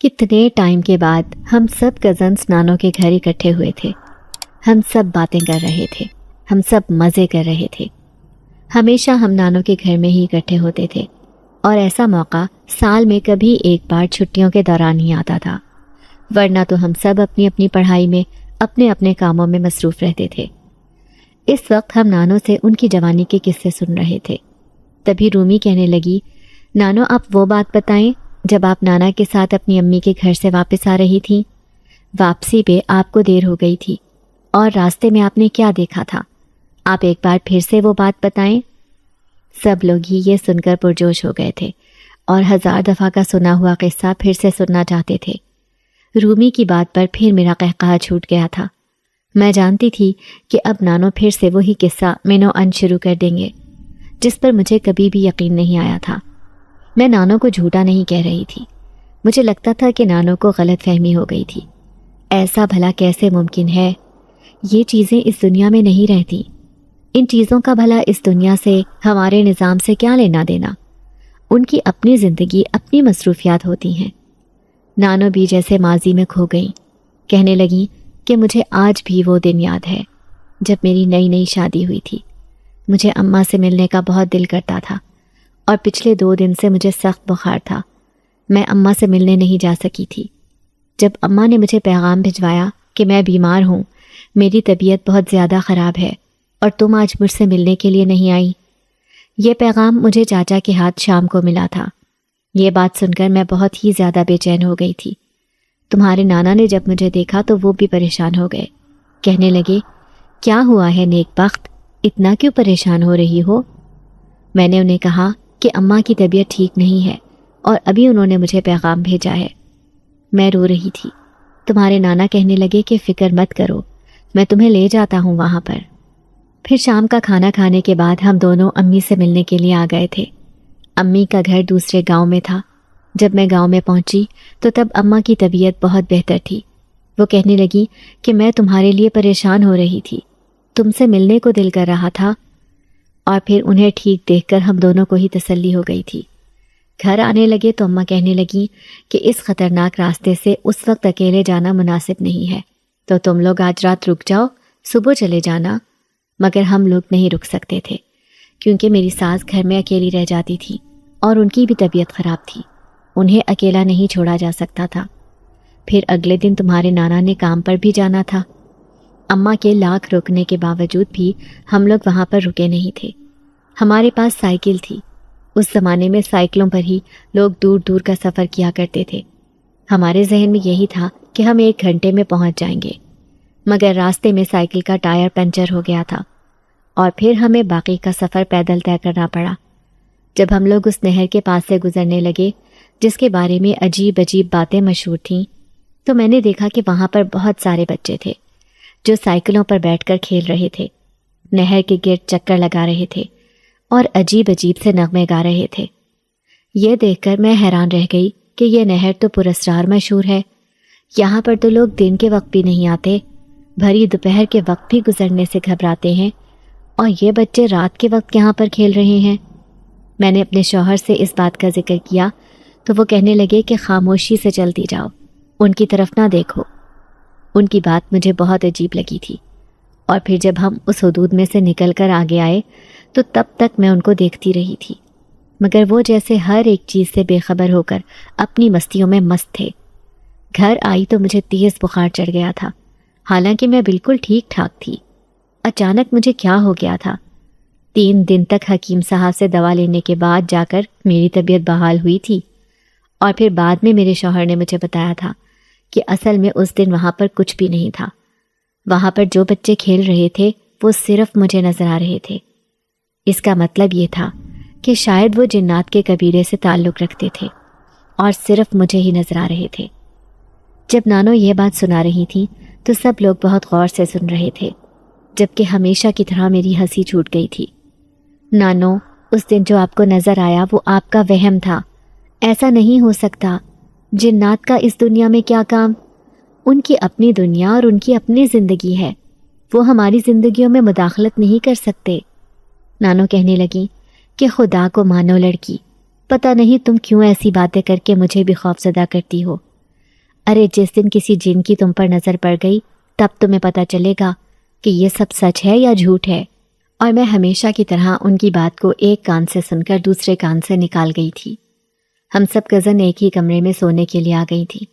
کتنے ٹائم کے بعد ہم سب کزنس نانو کے گھر اکٹھے ہوئے تھے۔ ہم سب باتیں کر رہے تھے، ہم سب مزے کر رہے تھے۔ ہمیشہ ہم نانو کے گھر میں ہی اکٹھے ہوتے تھے، اور ایسا موقع سال میں کبھی ایک بار چھٹیوں کے دوران ہی آتا تھا، ورنہ تو ہم سب اپنی اپنی پڑھائی میں اپنے اپنے کاموں میں مصروف رہتے تھے۔ اس وقت ہم نانو سے ان کی جوانی کے قصے سن رہے تھے۔ تبھی رومی کہنے لگی، نانو آپ وہ بات بتائیں جب آپ نانا کے ساتھ اپنی امی کے گھر سے واپس آ رہی تھیں۔ واپسی پہ آپ کو دیر ہو گئی تھی، اور راستے میں آپ نے کیا دیکھا تھا؟ آپ ایک بار پھر سے وہ بات بتائیں۔ سب لوگ ہی یہ سن کر پرجوش ہو گئے تھے، اور 1000 دفعہ کا سنا ہوا قصہ پھر سے سننا چاہتے تھے۔ رومی کی بات پر پھر میرا قہقہہ چھوٹ گیا تھا۔ میں جانتی تھی کہ اب نانو پھر سے وہی قصہ مینو ان شروع کر دیں گے، جس پر مجھے کبھی بھی یقین نہیں آیا تھا۔ میں نانو کو جھوٹا نہیں کہہ رہی تھی، مجھے لگتا تھا کہ نانو کو غلط فہمی ہو گئی تھی۔ ایسا بھلا کیسے ممکن ہے؟ یہ چیزیں اس دنیا میں نہیں رہتی۔ ان چیزوں کا بھلا اس دنیا سے، ہمارے نظام سے کیا لینا دینا؟ ان کی اپنی زندگی، اپنی مصروفیات ہوتی ہیں۔ نانو بھی جیسے ماضی میں کھو گئی، کہنے لگی کہ مجھے آج بھی وہ دن یاد ہے جب میری نئی نئی شادی ہوئی تھی۔ مجھے اماں سے ملنے کا بہت دل کرتا تھا، اور پچھلے 2 دن سے مجھے سخت بخار تھا۔ میں اماں سے ملنے نہیں جا سکی تھی۔ جب اماں نے مجھے پیغام بھجوایا کہ میں بیمار ہوں، میری طبیعت بہت زیادہ خراب ہے، اور تم آج مجھ سے ملنے کے لیے نہیں آئی، یہ پیغام مجھے چاچا کے ہاتھ شام کو ملا تھا۔ یہ بات سن کر میں بہت ہی زیادہ بے چین ہو گئی تھی۔ تمہارے نانا نے جب مجھے دیکھا تو وہ بھی پریشان ہو گئے، کہنے لگے، کیا ہوا ہے نیک بخت، اتنا کیوں پریشان ہو رہی ہو؟ میں نے انہیں کہا کہ اماں کی طبیعت ٹھیک نہیں ہے، اور ابھی انہوں نے مجھے پیغام بھیجا ہے۔ میں رو رہی تھی۔ تمہارے نانا کہنے لگے کہ فکر مت کرو، میں تمہیں لے جاتا ہوں وہاں پر۔ پھر شام کا کھانا کھانے کے بعد ہم دونوں امی سے ملنے کے لیے آ گئے تھے۔ امی کا گھر دوسرے گاؤں میں تھا۔ جب میں گاؤں میں پہنچی تو تب اماں کی طبیعت بہت بہتر تھی۔ وہ کہنے لگی کہ میں تمہارے لیے پریشان ہو رہی تھی، تم سے ملنے کو دل کر رہا تھا، اور پھر انہیں ٹھیک دیکھ کر ہم دونوں کو ہی تسلی ہو گئی تھی۔ گھر آنے لگے تو اماں کہنے لگی کہ اس خطرناک راستے سے اس وقت اکیلے جانا مناسب نہیں ہے، تو تم لوگ آج رات رک جاؤ، صبح چلے جانا۔ مگر ہم لوگ نہیں رک سکتے تھے، کیونکہ میری ساس گھر میں اکیلی رہ جاتی تھی، اور ان کی بھی طبیعت خراب تھی، انہیں اکیلا نہیں چھوڑا جا سکتا تھا۔ پھر اگلے دن تمہارے نانا نے کام پر بھی جانا تھا۔ اماں کے لاکھ روکنے کے باوجود بھی ہم لوگ وہاں پر رکے نہیں تھے۔ ہمارے پاس سائیکل تھی۔ اس زمانے میں سائیکلوں پر ہی لوگ دور دور کا سفر کیا کرتے تھے۔ ہمارے ذہن میں یہی تھا کہ ہم 1 گھنٹے میں پہنچ جائیں گے، مگر راستے میں سائیکل کا ٹائر پنچر ہو گیا تھا، اور پھر ہمیں باقی کا سفر پیدل طے کرنا پڑا۔ جب ہم لوگ اس نہر کے پاس سے گزرنے لگے، جس کے بارے میں عجیب عجیب باتیں مشہور تھیں، تو میں نے دیکھا کہ وہاں پر بہت سارے بچے تھے جو سائیکلوں پر بیٹھ کر کھیل رہے تھے، نہر کے گرد چکر لگا رہے تھے، اور عجیب عجیب سے نغمے گا رہے تھے۔ یہ دیکھ کر میں حیران رہ گئی کہ یہ نہر تو پراسرار مشہور ہے، یہاں پر تو لوگ دن کے وقت بھی نہیں آتے، بھری دوپہر کے وقت بھی گزرنے سے گھبراتے ہیں، اور یہ بچے رات کے وقت یہاں پر کھیل رہے ہیں۔ میں نے اپنے شوہر سے اس بات کا ذکر کیا تو وہ کہنے لگے کہ خاموشی سے چلتی جاؤ، ان کی طرف نہ دیکھو۔ ان کی بات مجھے بہت عجیب لگی تھی، اور پھر جب ہم اس حدود میں سے نکل کر آگے آئے تو تب تک میں ان کو دیکھتی رہی تھی، مگر وہ جیسے ہر ایک چیز سے بے خبر ہو کر اپنی مستیوں میں مست تھے۔ گھر آئی تو مجھے تیز بخار چڑھ گیا تھا، حالانکہ میں بالکل ٹھیک ٹھاک تھی۔ اچانک مجھے کیا ہو گیا تھا؟ 3 دن تک حکیم صاحب سے دوا لینے کے بعد جا کر میری طبیعت بحال ہوئی تھی، اور پھر بعد میں میرے شوہر نے مجھے بتایا تھا کہ اصل میں اس دن وہاں پر کچھ بھی نہیں تھا۔ وہاں پر جو بچے کھیل رہے تھے وہ صرف مجھے نظر آ رہے تھے۔ اس کا مطلب یہ تھا کہ شاید وہ جنات کے قبیلے سے تعلق رکھتے تھے، اور صرف مجھے ہی نظر آ رہے تھے۔ جب نانو یہ بات سنا رہی تھی تو سب لوگ بہت غور سے سن رہے تھے، جبکہ ہمیشہ کی طرح میری ہنسی چھوٹ گئی تھی۔ نانو، اس دن جو آپ کو نظر آیا وہ آپ کا وہم تھا، ایسا نہیں ہو سکتا۔ جنات کا اس دنیا میں کیا کام؟ ان کی اپنی دنیا اور ان کی اپنی زندگی ہے، وہ ہماری زندگیوں میں مداخلت نہیں کر سکتے۔ نانو کہنے لگی کہ خدا کو مانو لڑکی، پتہ نہیں تم کیوں ایسی باتیں کر کے مجھے بھی خوفزدہ کرتی ہو۔ ارے جس دن کسی جن کی تم پر نظر پڑ گئی تب تمہیں پتہ چلے گا کہ یہ سب سچ ہے یا جھوٹ ہے۔ اور میں ہمیشہ کی طرح ان کی بات کو ایک کان سے سن کر دوسرے کان سے نکال گئی تھی۔ ہم سب کزن ایک ہی کمرے میں سونے کے لیے آ گئی تھی۔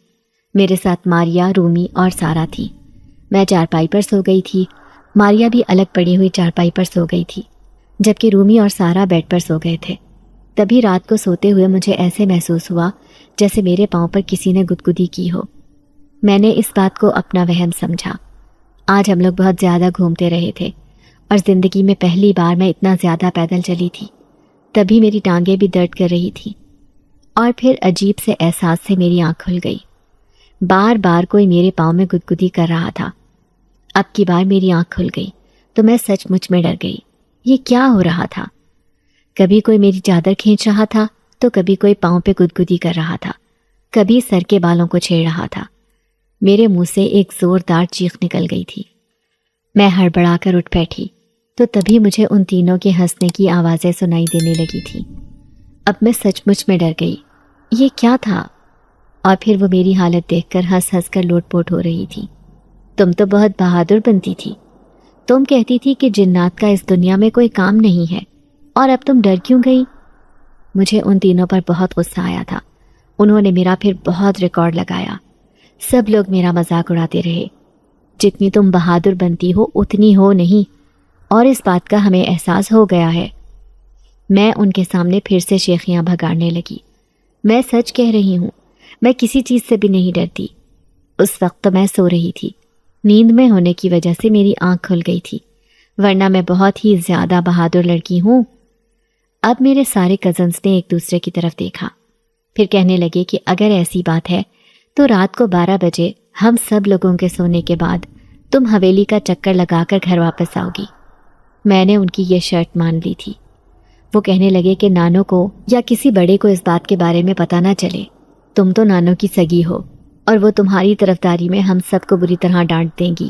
میرے ساتھ ماریا، رومی اور سارا تھی۔ میں چارپائی پر سو گئی تھی، ماریا بھی الگ پڑی ہوئی چارپائی پر سو گئی تھی، جبکہ رومی اور سارا بیڈ پر سو گئے تھے۔ تبھی رات کو سوتے ہوئے مجھے ایسے محسوس ہوا جیسے میرے پاؤں پر کسی نے گدگدی کی ہو۔ میں نے اس بات کو اپنا وہم سمجھا۔ آج ہم لوگ بہت زیادہ گھومتے رہے تھے اور زندگی میں پہلی بار میں اتنا زیادہ پیدل چلی تھی۔ تبھی میری ٹانگیں بھی درد کر رہی تھی اور پھر عجیب سے احساس سے میری آنکھ کھل گئی۔ بار بار کوئی میرے پاؤں میں گدگدی کر رہا تھا۔ اب کی بار میری آنکھ کھل گئی تو میں سچ مچ میں ڈر گئی۔ یہ کیا ہو رہا تھا؟ کبھی کوئی میری چادر کھینچ رہا تھا تو کبھی کوئی پاؤں پہ گدگدی کر رہا تھا، کبھی سر کے بالوں کو چھیڑ رہا تھا۔ میرے منہ سے ایک زوردار چیخ نکل گئی تھی۔ میں ہڑبڑا کر اٹھ بیٹھی تو تبھی مجھے ان تینوں کے ہنسنے کی آوازیں سنائی دینے لگی تھی۔ اب میں سچ مچ میں ڈر گئی۔ یہ کیا تھا؟ اور پھر وہ میری حالت دیکھ کر ہنس ہنس کر لوٹ پوٹ ہو رہی تھی۔ تم تو بہت بہادر بنتی تھی۔ تم کہتی تھی کہ جنات کا اس دنیا میں کوئی کام نہیں ہے، اور اب تم ڈر کیوں گئی؟ مجھے ان تینوں پر بہت غصہ آیا تھا۔ انہوں نے میرا پھر بہت ریکارڈ لگایا۔ سب لوگ میرا مذاق اڑاتے رہے۔ جتنی تم بہادر بنتی ہو اتنی ہو نہیں، اور اس بات کا ہمیں احساس ہو گیا ہے۔ میں ان کے سامنے پھر سے شیخیاں بھگاڑنے لگی۔ میں سچ کہہ رہی ہوں، میں کسی چیز سے بھی نہیں ڈرتی۔ اس وقت تو میں سو رہی تھی۔ نیند میں ہونے کی وجہ سے میری آنکھ کھل گئی تھی، ورنہ میں بہت ہی زیادہ بہادر لڑکی ہوں۔ اب میرے سارے کزنز نے ایک دوسرے کی طرف دیکھا، پھر کہنے لگے کہ اگر ایسی بات ہے تو رات کو 12 بجے ہم سب لوگوں کے سونے کے بعد تم حویلی کا چکر لگا کر گھر واپس آؤ گی۔ میں نے ان کی یہ شرط مان لی تھی۔ وہ کہنے لگے کہ نانو کو یا کسی بڑے کو اس بات کے بارے میں پتہ نہ چلے۔ تم تو نانو کی سگی ہو اور وہ تمہاری طرفداری میں ہم سب کو بری طرح ڈانٹ دیں گی۔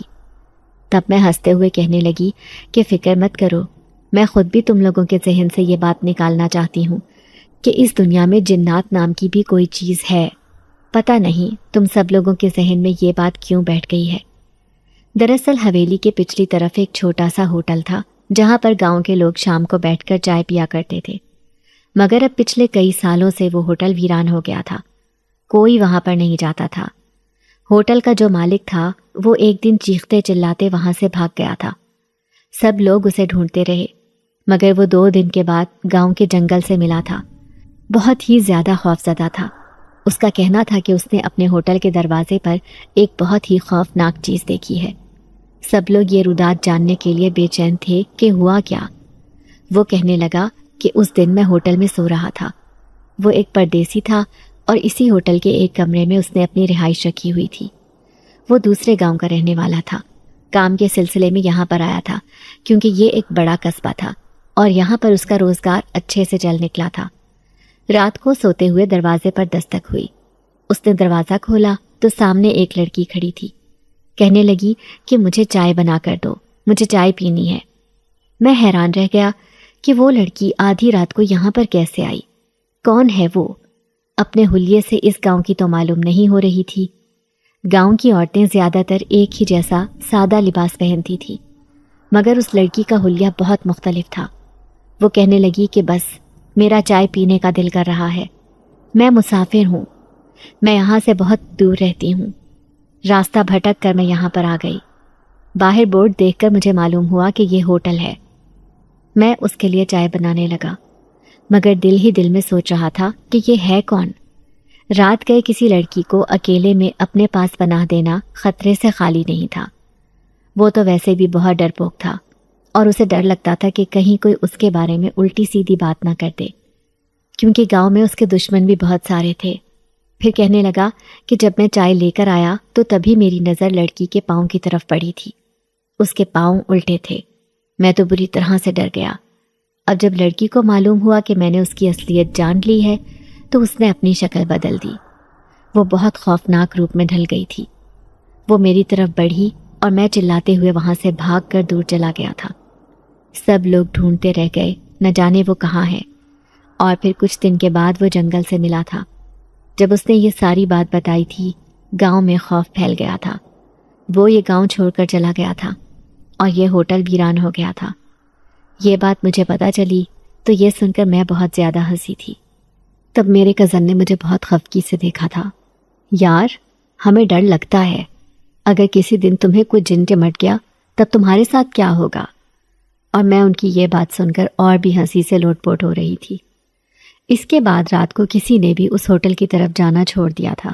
تب میں ہنستے ہوئے کہنے لگی کہ فکر مت کرو، میں خود بھی تم لوگوں کے ذہن سے یہ بات نکالنا چاہتی ہوں کہ اس دنیا میں جنات نام کی بھی کوئی چیز ہے۔ پتہ نہیں تم سب لوگوں کے ذہن میں یہ بات کیوں بیٹھ گئی ہے۔ دراصل حویلی کے پچھلی طرف ایک چھوٹا سا ہوٹل تھا جہاں پر گاؤں کے لوگ شام کو بیٹھ کر چائے پیا کرتے تھے، مگر اب پچھلے کئی سالوں سے وہ ہوٹل ویران ہو گیا تھا۔ کوئی وہاں پر نہیں جاتا تھا۔ ہوٹل کا جو مالک تھا وہ ایک دن چیختے چلاتے وہاں سے بھاگ گیا تھا۔ سب لوگ اسے ڈھونڈتے رہے، مگر وہ 2 دن کے بعد گاؤں کے جنگل سے ملا تھا۔ بہت ہی زیادہ خوفزدہ تھا۔ اس کا کہنا تھا کہ اس نے اپنے ہوٹل کے دروازے پر ایک بہت ہی خوفناک چیز دیکھی ہے۔ سب لوگ یہ رودات جاننے کے لیے بے چین تھے کہ ہوا کیا۔ وہ کہنے لگا کہ اس دن میں ہوٹل میں سو رہا تھا۔ وہ ایک پردیسی تھا اور اسی ہوٹل کے ایک کمرے میں اس نے اپنی رہائش رکھی ہوئی تھی۔ وہ دوسرے گاؤں کا رہنے والا تھا، کام کے سلسلے میں یہاں پر آیا تھا کیونکہ یہ ایک بڑا قصبہ تھا اور یہاں پر اس کا روزگار اچھے سے چل نکلا تھا۔ رات کو سوتے ہوئے دروازے پر دستک ہوئی۔ اس نے دروازہ کھولا تو سامنے ایک لڑکی کھڑی تھی۔ کہنے لگی کہ مجھے چائے بنا کر دو، مجھے چائے پینی ہے۔ میں حیران رہ گیا کہ وہ لڑکی آدھی رات کو یہاں پر کیسے آئی، کون ہے وہ؟ اپنے حلیے سے اس گاؤں کی تو معلوم نہیں ہو رہی تھی۔ گاؤں کی عورتیں زیادہ تر ایک ہی جیسا سادہ لباس پہنتی تھی، مگر اس لڑکی کا حلیہ بہت مختلف تھا۔ وہ کہنے لگی کہ بس میرا چائے پینے کا دل کر رہا ہے، میں مسافر ہوں، میں یہاں سے بہت دور رہتی ہوں، راستہ بھٹک کر میں یہاں پر آ گئی۔ باہر بورڈ دیکھ کر مجھے معلوم ہوا کہ یہ ہوٹل ہے۔ میں اس کے لیے چائے بنانے لگا، مگر دل ہی دل میں سوچ رہا تھا کہ یہ ہے کون؟ رات گئے کسی لڑکی کو اکیلے میں اپنے پاس پناہ دینا خطرے سے خالی نہیں تھا۔ وہ تو ویسے بھی بہت ڈرپوک تھا اور اسے ڈر لگتا تھا کہ کہیں کوئی اس کے بارے میں الٹی سیدھی بات نہ کر دے، کیونکہ گاؤں میں اس کے دشمن بھی بہت سارے تھے۔ پھر کہنے لگا کہ جب میں چائے لے کر آیا تو تبھی میری نظر لڑکی کے پاؤں کی طرف پڑی تھی۔ اس کے پاؤں الٹے تھے۔ میں تو بری طرح سے ڈر گیا۔ اب جب لڑکی کو معلوم ہوا کہ میں نے اس کی اصلیت جان لی ہے تو اس نے اپنی شکل بدل دی۔ وہ بہت خوفناک روپ میں ڈھل گئی تھی۔ وہ میری طرف بڑھی اور میں چلاتے ہوئے وہاں سے بھاگ کر دور چلا گیا تھا۔ سب لوگ ڈھونڈتے رہ گئے، نہ جانے وہ کہاں ہے۔ اور پھر کچھ دن کے بعد وہ جنگل سے ملا تھا۔ جب اس نے یہ ساری بات بتائی تھی گاؤں میں خوف پھیل گیا تھا۔ وہ یہ گاؤں چھوڑ کر چلا گیا تھا اور یہ ہوٹل ویران ہو گیا تھا۔ یہ بات مجھے پتہ چلی تو یہ سن کر میں بہت زیادہ ہنسی تھی۔ تب میرے کزن نے مجھے بہت خفگی سے دیکھا تھا۔ یار، ہمیں ڈر لگتا ہے، اگر کسی دن تمہیں کوئی جن چمٹ گیا تب تمہارے ساتھ کیا ہوگا؟ اور میں ان کی یہ بات سن کر اور بھی ہنسی سے لوٹ پوٹ ہو رہی تھی۔ اس کے بعد رات کو کسی نے بھی اس ہوٹل کی طرف جانا چھوڑ دیا تھا،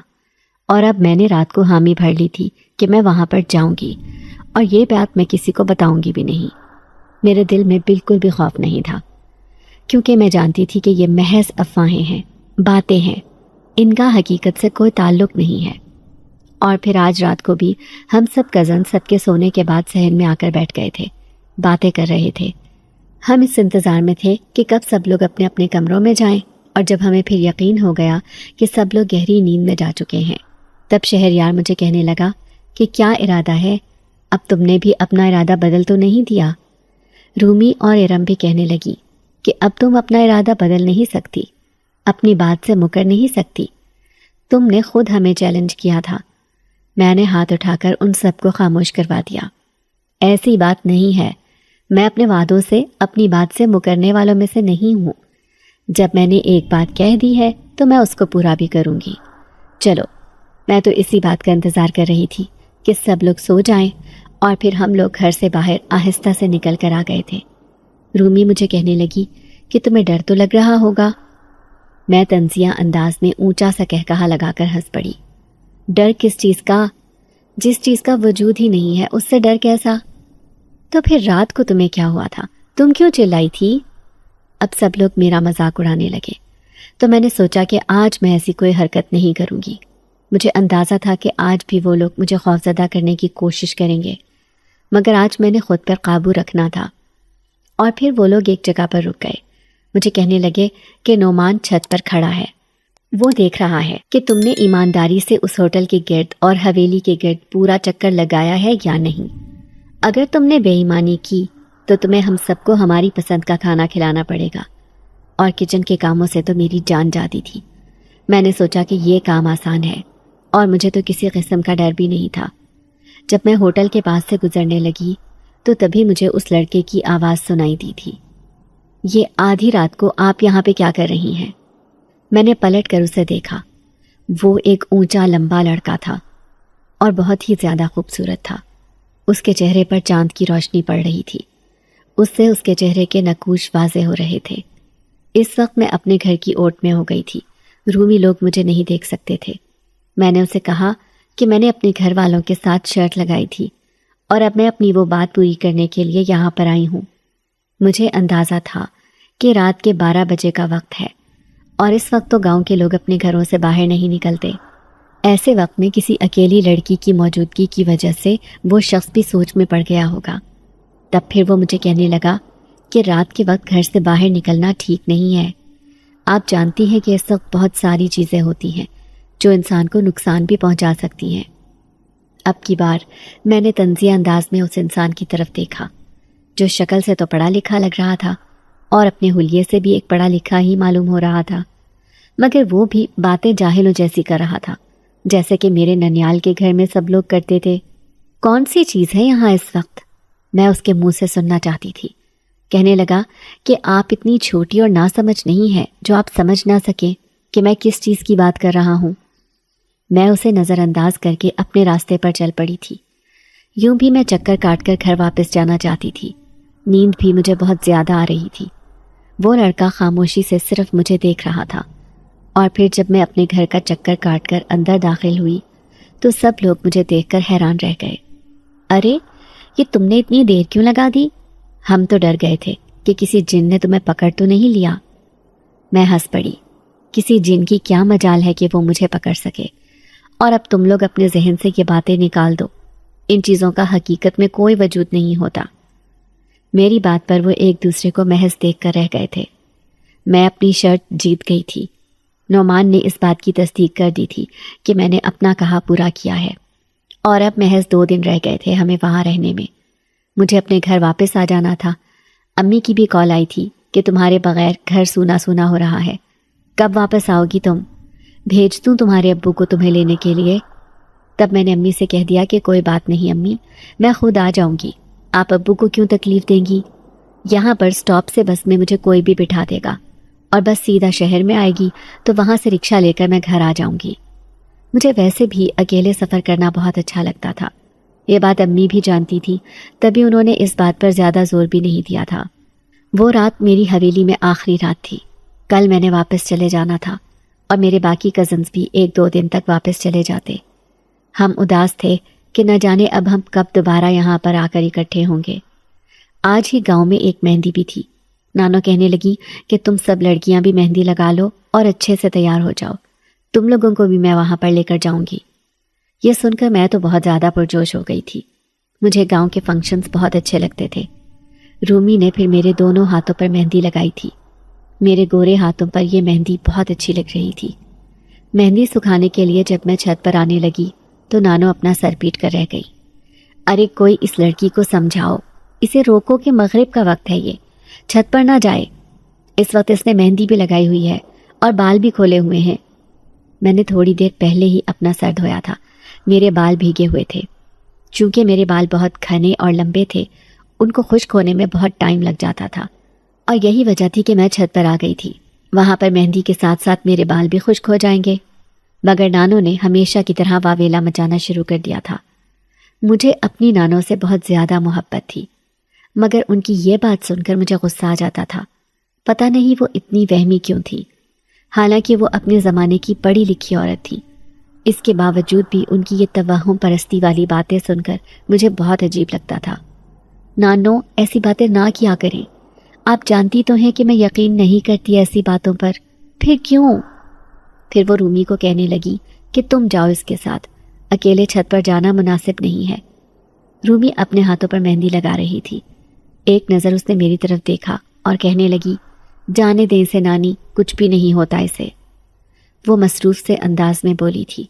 اور اب میں نے رات کو حامی بھر لی تھی کہ میں وہاں پر جاؤں گی، اور یہ بات میں کسی کو بتاؤں گی بھی نہیں۔ میرے دل میں بالکل بھی خوف نہیں تھا، کیونکہ میں جانتی تھی کہ یہ محض افواہیں ہیں، باتیں ہیں، ان کا حقیقت سے کوئی تعلق نہیں ہے۔ اور پھر آج رات کو بھی ہم سب کزن سب کے سونے کے بعد صحن میں آ کر بیٹھ گئے تھے، باتیں کر رہے تھے۔ ہم اس انتظار میں تھے کہ کب سب لوگ اپنے اپنے کمروں میں جائیں، اور جب ہمیں پھر یقین ہو گیا کہ سب لوگ گہری نیند میں جا چکے ہیں، تب شہریار مجھے کہنے لگا کہ کیا ارادہ ہے؟ اب تم نے بھی اپنا ارادہ بدل تو نہیں دیا؟ رومی اور ارم بھی کہنے لگی کہ اب تم اپنا ارادہ بدل نہیں سکتی، اپنی بات سے مکر نہیں سکتی، تم نے خود ہمیں چیلنج کیا تھا۔ میں نے ہاتھ اٹھا کر ان سب کو خاموش کروا دیا۔ ایسی بات نہیں ہے، میں اپنے وعدوں سے، اپنی بات سے مکرنے والوں میں سے نہیں ہوں۔ جب میں نے ایک بات کہہ دی ہے تو میں اس کو پورا بھی کروں گی۔ چلو، میں تو اسی بات کا انتظار کر رہی تھی کہ سب لوگ سو جائیں، اور پھر ہم لوگ گھر سے باہر آہستہ سے نکل کر آ گئے تھے۔ رومی مجھے کہنے لگی کہ تمہیں ڈر تو لگ رہا ہوگا۔ میں طنزیہ انداز میں اونچا سا کہا لگا کر ہنس پڑی۔ ڈر کس چیز کا؟ جس چیز کا وجود ہی نہیں ہے اس سے ڈر کیسا؟ تو پھر رات کو تمہیں کیا ہوا تھا؟ تم کیوں چلائی تھی؟ اب سب لوگ میرا مذاق اڑانے لگے، تو میں نے سوچا کہ آج میں ایسی کوئی حرکت نہیں کروں گی۔ مجھے اندازہ تھا کہ آج بھی وہ لوگ مجھے خوفزدہ کرنے کی کوشش کریں گے، مگر آج میں نے خود پر قابو رکھنا تھا۔ اور پھر وہ لوگ ایک جگہ پر رک گئے۔ مجھے کہنے لگے کہ نعمان چھت پر کھڑا ہے، وہ دیکھ رہا ہے کہ تم نے ایمانداری سے اس ہوٹل کے گرد اور حویلی کے گرد پورا چکر لگایا ہے یا نہیں۔ اگر تم نے بے ایمانی کی تو تمہیں ہم سب کو ہماری پسند کا کھانا کھلانا پڑے گا۔ اور کچن کے کاموں سے تو میری جان جاتی تھی۔ میں نے سوچا کہ یہ کام آسان ہے، اور مجھے تو کسی قسم کا ڈر بھی نہیں تھا۔ جب میں ہوٹل کے پاس سے گزرنے لگی تو تبھی مجھے اس لڑکے کی آواز سنائی دی تھی۔ یہ آدھی رات کو آپ یہاں پہ کیا کر رہی ہیں؟ میں نے پلٹ کر اسے دیکھا۔ وہ ایک اونچا لمبا لڑکا تھا اور بہت ہی زیادہ خوبصورت تھا۔ اس کے چہرے پر چاند کی روشنی پڑ رہی تھی، اس سے اس کے چہرے کے نقوش واضح ہو رہے تھے۔ اس وقت میں اپنے گھر کی اوٹ میں ہو گئی تھی، رومی لوگ مجھے نہیں دیکھ سکتے تھے۔ میں نے اسے کہا کہ میں نے اپنے گھر والوں کے ساتھ شرط لگائی تھی، اور اب میں اپنی وہ بات پوری کرنے کے لیے یہاں پر آئی ہوں۔ مجھے اندازہ تھا کہ رات کے 12 بجے کا وقت ہے، اور اس وقت تو گاؤں کے لوگ اپنے گھروں سے باہر نہیں نکلتے۔ ایسے وقت میں کسی اکیلی لڑکی کی موجودگی کی وجہ سے وہ شخص بھی سوچ میں پڑ گیا ہوگا۔ تب پھر وہ مجھے کہنے لگا کہ رات کے وقت گھر سے باہر نکلنا ٹھیک نہیں ہے۔ آپ جانتی ہیں کہ اس وقت بہت ساری چیزیں ہوتی ہیں جو انسان کو نقصان بھی پہنچا سکتی ہیں۔ اب کی بار میں نے طنزیہ انداز میں اس انسان کی طرف دیکھا جو شکل سے تو پڑھا لکھا لگ رہا تھا اور اپنے حلیے سے بھی ایک پڑھا لکھا ہی معلوم ہو رہا تھا، مگر وہ بھی باتیں جاہلوں جیسی کر رہا تھا، جیسے کہ میرے ننیال کے گھر میں سب لوگ کرتے تھے۔ کون سی چیز ہے یہاں اس وقت؟ میں اس کے منہ سے سننا چاہتی تھی۔ کہنے لگا کہ آپ اتنی چھوٹی اور ناسمجھ نہیں ہے جو آپ سمجھ نہ سکیں کہ میں کس چیز کی بات کر رہا ہوں۔ میں اسے نظر انداز کر کے اپنے راستے پر چل پڑی تھی۔ یوں بھی میں چکر کاٹ کر گھر واپس جانا چاہتی تھی، نیند بھی مجھے بہت زیادہ آ رہی تھی۔ وہ لڑکا خاموشی سے صرف مجھے دیکھ رہا تھا، اور پھر جب میں اپنے گھر کا چکر کاٹ کر اندر داخل ہوئی تو سب لوگ مجھے دیکھ کر حیران رہ گئے۔ ارے، یہ تم نے اتنی دیر کیوں لگا دی؟ ہم تو ڈر گئے تھے کہ کسی جن نے تمہیں پکڑ تو نہیں لیا۔ میں ہنس پڑی۔ کسی جن کی کیا مجال ہے کہ وہ مجھے پکڑ سکے؟ اور اب تم لوگ اپنے ذہن سے یہ باتیں نکال دو، ان چیزوں کا حقیقت میں کوئی وجود نہیں ہوتا۔ میری بات پر وہ ایک دوسرے کو محض دیکھ کر رہ گئے تھے۔ میں اپنی شرط جیت گئی تھی۔ نعمان نے اس بات کی تصدیق کر دی تھی کہ میں نے اپنا کہا پورا کیا ہے، اور اب محض 2 دن رہ گئے تھے ہمیں وہاں رہنے میں۔ مجھے اپنے گھر واپس آ جانا تھا۔ امی کی بھی کال آئی تھی کہ تمہارے بغیر گھر سونا سونا ہو رہا ہے، کب واپس آؤ گی تم؟ بھیج دوں تمہارے ابو کو تمہیں لینے کے لیے؟ تب میں نے امی سے کہہ دیا کہ کوئی بات نہیں امی، میں خود آ جاؤں گی، آپ ابو کو کیوں تکلیف دیں گی؟ یہاں پر سٹاپ سے بس میں مجھے کوئی بھی بٹھا دے گا اور بس سیدھا شہر میں آئے گی تو وہاں سے رکشہ لے کر میں گھر آ جاؤں گی۔ مجھے ویسے بھی اکیلے سفر کرنا بہت اچھا لگتا تھا، یہ بات امی بھی جانتی تھی، تبھی انہوں نے اس بات پر زیادہ زور بھی نہیں دیا تھا۔ وہ رات میری حویلی میں آخری رات تھی، کل میں نے واپس چلے جانا تھا اور میرے باقی کزنز بھی 1-2 دن تک واپس چلے جاتے۔ ہم اداس تھے کہ نہ جانے اب ہم کب دوبارہ یہاں پر آ کر اکٹھے ہوں گے۔ آج ہی گاؤں میں ایک مہندی بھی تھی۔ نانو کہنے لگی کہ تم سب لڑکیاں بھی مہندی لگا لو اور اچھے سے تیار ہو جاؤ، تم لوگوں کو بھی میں وہاں پر لے کر جاؤں گی۔ یہ سن کر میں تو بہت زیادہ پرجوش ہو گئی تھی۔ مجھے گاؤں کے فنکشنز بہت اچھے لگتے تھے۔ رومی نے پھر میرے دونوں ہاتھوں پر مہندی لگائی تھی۔ میرے گورے ہاتھوں پر یہ مہندی بہت اچھی لگ رہی تھی۔ مہندی سکھانے کے لیے جب میں چھت پر آنے لگی تو نانو اپنا سر پیٹ کر رہ گئی۔ ارے کوئی اس لڑکی کو سمجھاؤ، اسے روکو کہ مغرب کا وقت ہے، یہ چھت پر نہ جائے، اس وقت اس نے مہندی بھی لگائی ہوئی ہے اور بال بھی کھولے ہوئے ہیں۔ میں نے تھوڑی دیر پہلے ہی اپنا سر دھویا تھا، میرے بال بھیگے ہوئے تھے۔ چونکہ میرے بال بہت گھنے اور لمبے تھے، ان کو خشک ہونے میں بہت ٹائم لگ جاتا تھا، اور یہی وجہ تھی کہ میں چھت پر آ گئی تھی۔ وہاں پر مہندی کے ساتھ ساتھ میرے بال بھی خشک ہو جائیں گے۔ مگر نانو نے ہمیشہ کی طرح واویلا مچانا شروع کر دیا تھا۔ مجھے اپنی نانو سے بہت زیادہ محبت تھی، مگر ان کی یہ بات سن کر مجھے غصہ آ جاتا تھا۔ پتہ نہیں وہ اتنی وہمی کیوں تھی، حالانکہ وہ اپنے زمانے کی پڑھی لکھی عورت تھی۔ اس کے باوجود بھی ان کی یہ توہم پرستی والی باتیں سن کر مجھے بہت عجیب لگتا تھا۔ نانو ایسی باتیں نہ کیا کریں، آپ جانتی تو ہیں کہ میں یقین نہیں کرتی ایسی باتوں پر، پھر کیوں؟ پھر وہ رومی کو کہنے لگی کہ تم جاؤ اس کے ساتھ، اکیلے چھت پر جانا مناسب نہیں ہے۔ رومی اپنے ہاتھوں پر مہندی لگا رہی تھی۔ ایک نظر اس نے میری طرف دیکھا اور کہنے لگی، جانے دیں اسے نانی، کچھ بھی نہیں ہوتا اسے۔ وہ مصروف سے انداز میں بولی تھی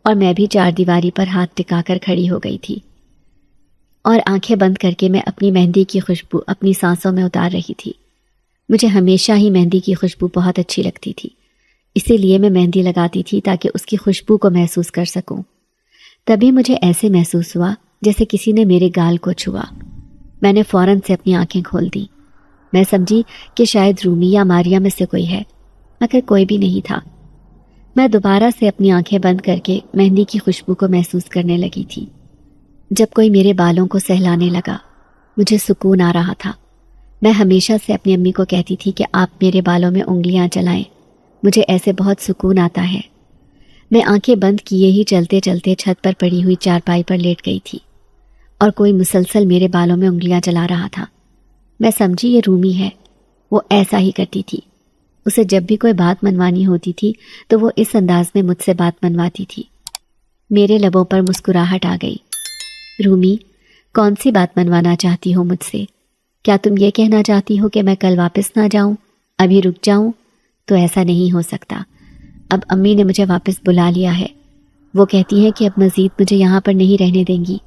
اور میں بھی چار دیواری پر ہاتھ ٹکا کر کھڑی ہو گئی تھی اور آنکھیں بند کر کے میں اپنی مہندی کی خوشبو اپنی سانسوں میں اتار رہی تھی۔ مجھے ہمیشہ ہی مہندی کی خوشبو بہت اچھی لگتی تھی، اسی لیے میں مہندی لگاتی تھی تاکہ اس کی خوشبو کو محسوس کر سکوں۔ تبھی مجھے ایسے محسوس ہوا جیسے کسی نے میرے گال کو چھوا۔ میں نے فوراً سے اپنی آنکھیں کھول دیں۔ میں سمجھی کہ شاید رومی یا ماریا میں سے کوئی ہے، مگر کوئی بھی نہیں تھا۔ میں دوبارہ سے اپنی آنکھیں بند کر کے مہندی کی خوشبو کو محسوس کرنے لگی تھی۔ جب کوئی میرے بالوں کو سہلانے لگا، مجھے سکون آ رہا تھا۔ میں ہمیشہ سے اپنی امی کو کہتی تھی کہ آپ میرے بالوں میں انگلیاں چلائیں، مجھے ایسے بہت سکون آتا ہے۔ میں آنکھیں بند کیے ہی چلتے چلتے چھت پر پڑی ہوئی چارپائی پر لیٹ گئی تھی اور کوئی مسلسل میرے بالوں میں انگلیاں چلا رہا تھا۔ میں سمجھی یہ رومی ہے، وہ ایسا ہی کرتی تھی۔ اسے جب بھی کوئی بات منوانی ہوتی تھی تو وہ اس انداز میں مجھ سے بات منواتی تھی۔ میرے لبوں پر مسکراہٹ آ گئی۔ رومی، کون سی بات منوانا چاہتی ہو مجھ سے؟ کیا تم یہ کہنا چاہتی ہو کہ میں کل واپس نہ جاؤں، ابھی رک جاؤں؟ تو ایسا نہیں ہو سکتا، اب امی نے مجھے واپس بلا لیا ہے۔ وہ کہتی ہیں کہ اب مزید مجھے یہاں پر نہیں رہنے دیں گی،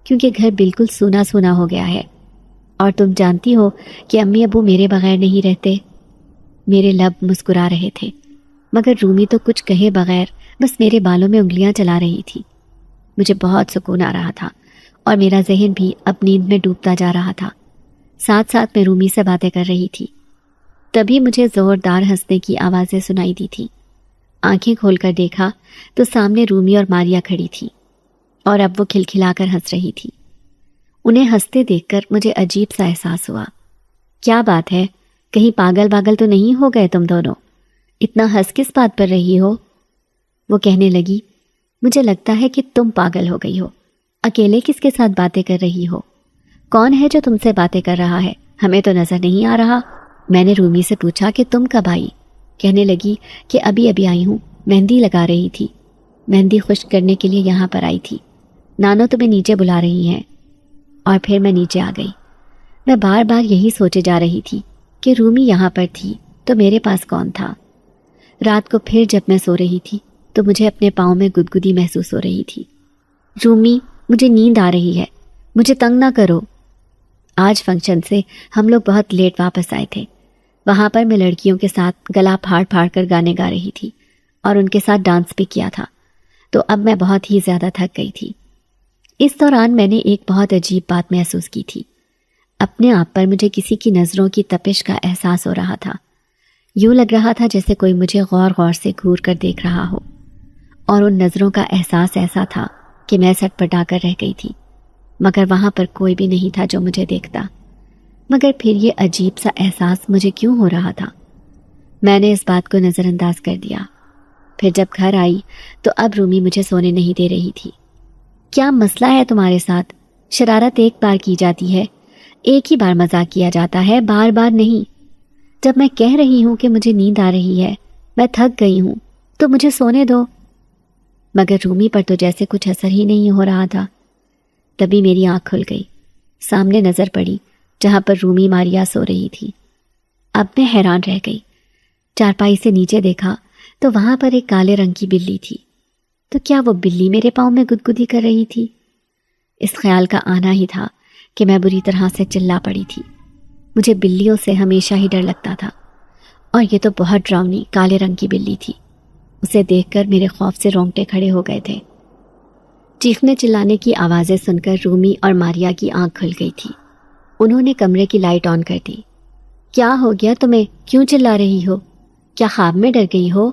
کیونکہ گھر بالکل سونا سونا ہو گیا ہے، اور تم جانتی ہو کہ امی ابو میرے بغیر نہیں رہتے۔ میرے لب مسکرا رہے تھے، مگر رومی تو کچھ کہے بغیر بس میرے بالوں میں انگلیاں چلا رہی تھی۔ مجھے بہت سکون آ رہا تھا اور میرا ذہن بھی اب نیند میں ڈوبتا جا رہا تھا۔ ساتھ ساتھ میں رومی سے باتیں کر رہی تھی۔ تبھی مجھے زوردار ہنسنے کی آوازیں سنائی دی تھی۔ آنکھیں کھول کر دیکھا تو سامنے رومی اور ماریا کھڑی تھی اور اب وہ کھلکھلا کر ہنس رہی تھی۔ انہیں ہنستے دیکھ کر مجھے عجیب سا احساس ہوا۔ کیا بات ہے، کہیں پاگل باگل تو نہیں ہو گئے تم دونوں؟ اتنا ہنس کس بات پر رہی ہو؟ وہ کہنے لگی، مجھے لگتا ہے کہ تم پاگل ہو گئی ہو، اکیلے کس کے ساتھ باتیں کر رہی ہو؟ کون ہے جو تم سے باتیں کر رہا ہے؟ ہمیں تو نظر نہیں آ رہا۔ میں نے رومی سے پوچھا کہ تم کب آئی؟ کہنے لگی کہ ابھی آئی ہوں، مہندی لگا رہی تھی، مہندی خشک کرنے کے لیے یہاں پر آئی تھی۔ نانو تمہیں نیچے بلا رہی ہیں۔ اور پھر میں نیچے آ گئی۔ میں بار بار یہی سوچے جا رہی تھی کہ رومی یہاں پر تھی تو میرے پاس کون تھا۔ رات کو پھر جب میں سو رہی تھی تو مجھے اپنے پاؤں میں گدگدی محسوس ہو رہی تھی۔ رومی، مجھے نیند آ رہی ہے، مجھے تنگ نہ کرو۔ آج فنکشن سے ہم لوگ بہت لیٹ واپس آئے تھے۔ وہاں پر میں لڑکیوں کے ساتھ گلا پھاڑ پھاڑ کر گانے گا رہی تھی اور ان کے ساتھ ڈانس بھی کیا تھا۔ تو اب میں بہت ہی زیادہ تھک گئی تھی۔ اس دوران میں نے ایک بہت عجیب بات محسوس کی تھی۔ اپنے آپ پر مجھے کسی کی نظروں کی تپش کا احساس ہو رہا تھا۔ یوں لگ رہا تھا جیسے کوئی مجھے غور غور سے گھور کر دیکھ رہا ہو، اور ان نظروں کا احساس ایسا تھا کہ میں سٹ پٹا کر رہ گئی تھی، مگر وہاں پر کوئی بھی نہیں تھا جو مجھے دیکھتا۔ مگر پھر یہ عجیب سا احساس مجھے کیوں ہو رہا تھا؟ میں نے اس بات کو نظر انداز کر دیا۔ پھر جب گھر آئی تو اب رومی مجھے سونے نہیں دے رہی تھی۔ کیا مسئلہ ہے تمہارے ساتھ؟ شرارت ایک بار کی جاتی ہے، ایک ہی بار مذاق کیا جاتا ہے، بار بار نہیں۔ جب میں کہہ رہی ہوں کہ مجھے نیند آ رہی ہے، میں تھک گئی ہوں، تو مجھے سونے دو۔ مگر رومی پر تو جیسے کچھ اثر ہی نہیں ہو رہا تھا۔ تبھی میری آنکھ کھل گئی، سامنے نظر پڑی جہاں پر رومی ماریا سو رہی تھی۔ اب میں حیران رہ گئی۔ چارپائی سے نیچے دیکھا تو وہاں پر ایک کالے رنگ کی بلی تھی۔ تو کیا وہ بلی میرے پاؤں میں گدگدی کر رہی تھی؟ اس خیال کا آنا ہی تھا کہ میں بری طرح سے چلا پڑی تھی۔ مجھے بلیوں سے ہمیشہ ہی ڈر لگتا تھا، اور یہ تو بہت ڈراؤنی کالے رنگ کی بلی تھی۔ اسے دیکھ کر میرے خوف سے رونگٹے کھڑے ہو گئے تھے۔ چیخنے چلانے کی آوازیں سن کر رومی اور ماریا کی آنکھ کھل گئی تھی۔ انہوں نے کمرے کی لائٹ آن کر دی۔ کیا ہو گیا تمہیں؟ کیوں چلا رہی ہو؟ کیا خواب میں ڈر گئی ہو؟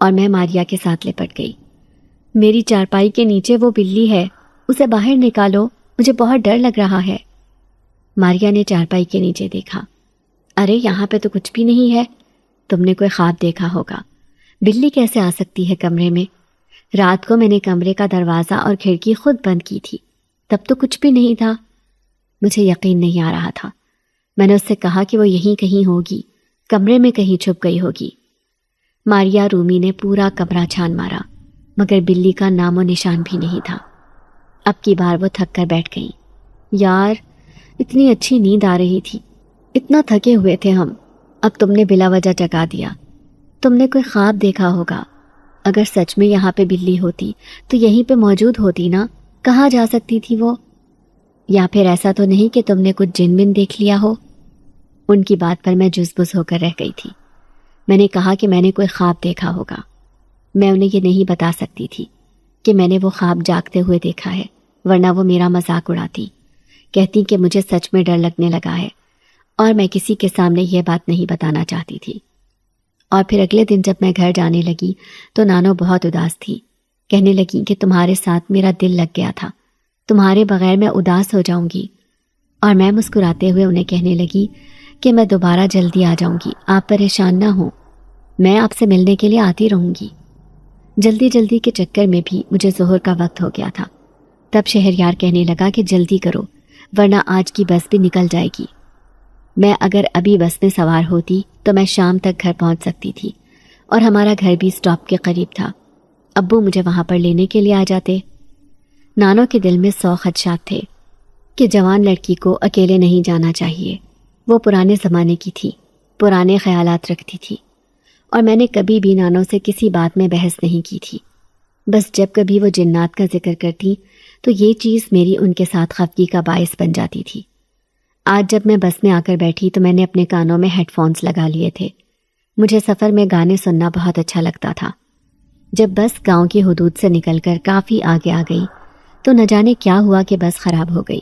اور میں ماریا کے ساتھ لپٹ گئی۔ میری چارپائی کے نیچے وہ بلی ہے، اسے باہر نکالو، مجھے بہت ڈر لگ رہا ہے۔ ماریا نے چارپائی کے نیچے دیکھا۔ ارے یہاں پہ تو کچھ بھی نہیں ہے، تم نے کوئی خواب دیکھا ہوگا۔ بلی کیسے آ سکتی ہے کمرے میں؟ رات کو میں نے کمرے کا دروازہ اور کھڑکی خود بند کی تھی، تب تو کچھ بھی نہیں تھا۔ مجھے یقین نہیں آ رہا تھا۔ میں نے اس سے کہا کہ وہ یہیں کہیں ہوگی، کمرے میں کہیں چھپ گئی ہوگی۔ ماریا رومی نے پورا کمرہ چھان مارا، مگر بلی کا نام و نشان بھی نہیں تھا۔ اب کی بار وہ تھک کر بیٹھ گئیں۔ یار، اتنی اچھی نیند آ رہی تھی، اتنا تھکے ہوئے تھے ہم، اب تم نے بلا وجہ جگا دیا۔ تم نے کوئی خواب دیکھا ہوگا۔ اگر سچ میں یہاں پہ بلی ہوتی تو یہیں پہ موجود ہوتی نا، کہاں جا سکتی تھی وہ؟ یا پھر ایسا تو نہیں کہ تم نے کچھ جن بن دیکھ لیا ہو؟ ان کی بات پر میں جزبز ہو کر رہ گئی تھی۔ میں نے کہا کہ میں نے کوئی خواب دیکھا ہوگا۔ میں انہیں یہ نہیں بتا سکتی تھی کہ میں نے وہ خواب جاگتے ہوئے دیکھا ہے، ورنہ وہ میرا مذاق اڑاتی، کہتی کہ مجھے سچ میں ڈر لگنے لگا ہے، اور میں کسی کے سامنے یہ بات نہیں بتانا چاہتی تھی۔ اور پھر اگلے دن جب میں گھر جانے لگی تو نانو بہت اداس تھی۔ کہنے لگی کہ تمہارے ساتھ میرا دل لگ گیا تھا، تمہارے بغیر میں اداس ہو جاؤں گی۔ اور میں مسکراتے ہوئے انہیں کہنے لگی کہ میں دوبارہ جلدی آ جاؤں گی، آپ پریشان نہ ہوں، میں آپ سے ملنے کے لیے آتی رہوں گی۔ جلدی جلدی کے چکر میں بھی مجھے ظہر کا وقت ہو گیا تھا۔ تب شہریار کہنے لگا کہ جلدی کرو ورنہ آج کی بس بھی نکل جائے گی۔ میں اگر ابھی بس میں سوار ہوتی تو میں شام تک گھر پہنچ سکتی تھی، اور ہمارا گھر بھی سٹاپ کے قریب تھا۔ ابو مجھے وہاں پر لینے کے لیے آ جاتے۔ نانو کے دل میں 100 خدشات تھے کہ جوان لڑکی کو اکیلے نہیں جانا چاہیے۔ وہ پرانے زمانے کی تھی، پرانے خیالات رکھتی تھی، اور میں نے کبھی بھی نانو سے کسی بات میں بحث نہیں کی تھی۔ بس جب کبھی وہ جنات کا ذکر کرتی تو یہ چیز میری ان کے ساتھ خفگی کا باعث بن جاتی تھی۔ آج جب میں بس میں آ کر بیٹھی تو میں نے اپنے کانوں میں ہیڈ فونز لگا لیے تھے۔ مجھے سفر میں گانے سننا بہت اچھا لگتا تھا۔ جب بس گاؤں کی حدود سے نکل کر کافی آگے آ گئی تو نہ جانے کیا ہوا کہ بس خراب ہو گئی۔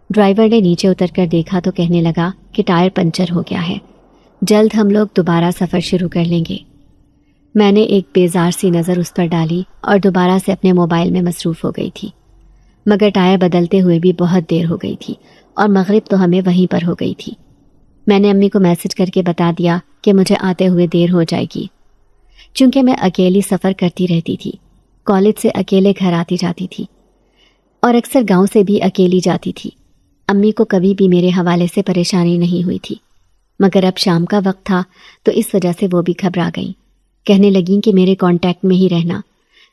ڈرائیور نے نیچے اتر کر دیکھا تو کہنے لگا کہ ٹائر پنچر ہو گیا ہے، جلد ہم لوگ دوبارہ سفر شروع کر لیں گے۔ میں نے ایک بیزار سی نظر اس پر ڈالی اور دوبارہ سے اپنے موبائل میں مصروف ہو گئی تھی۔ مگر ٹائر بدلتے ہوئے بھی بہت دیر ہو گئی تھی، اور مغرب تو ہمیں وہیں پر ہو گئی تھی۔ میں نے امی کو میسج کر کے بتا دیا کہ مجھے آتے ہوئے دیر ہو جائے گی۔ چونکہ میں اکیلی سفر کرتی رہتی تھی، کالج سے اکیلے گھر آتی جاتی تھی، اور اکثر گاؤں سے بھی اکیلی جاتی تھی۔ امی کو کبھی بھی میرے حوالے سے پریشانی نہیں ہوئی تھی، مگر اب شام کا وقت تھا تو اس وجہ سے وہ بھی گھبرا گئیں۔ کہنے لگیں کہ میرے کانٹیکٹ میں ہی رہنا،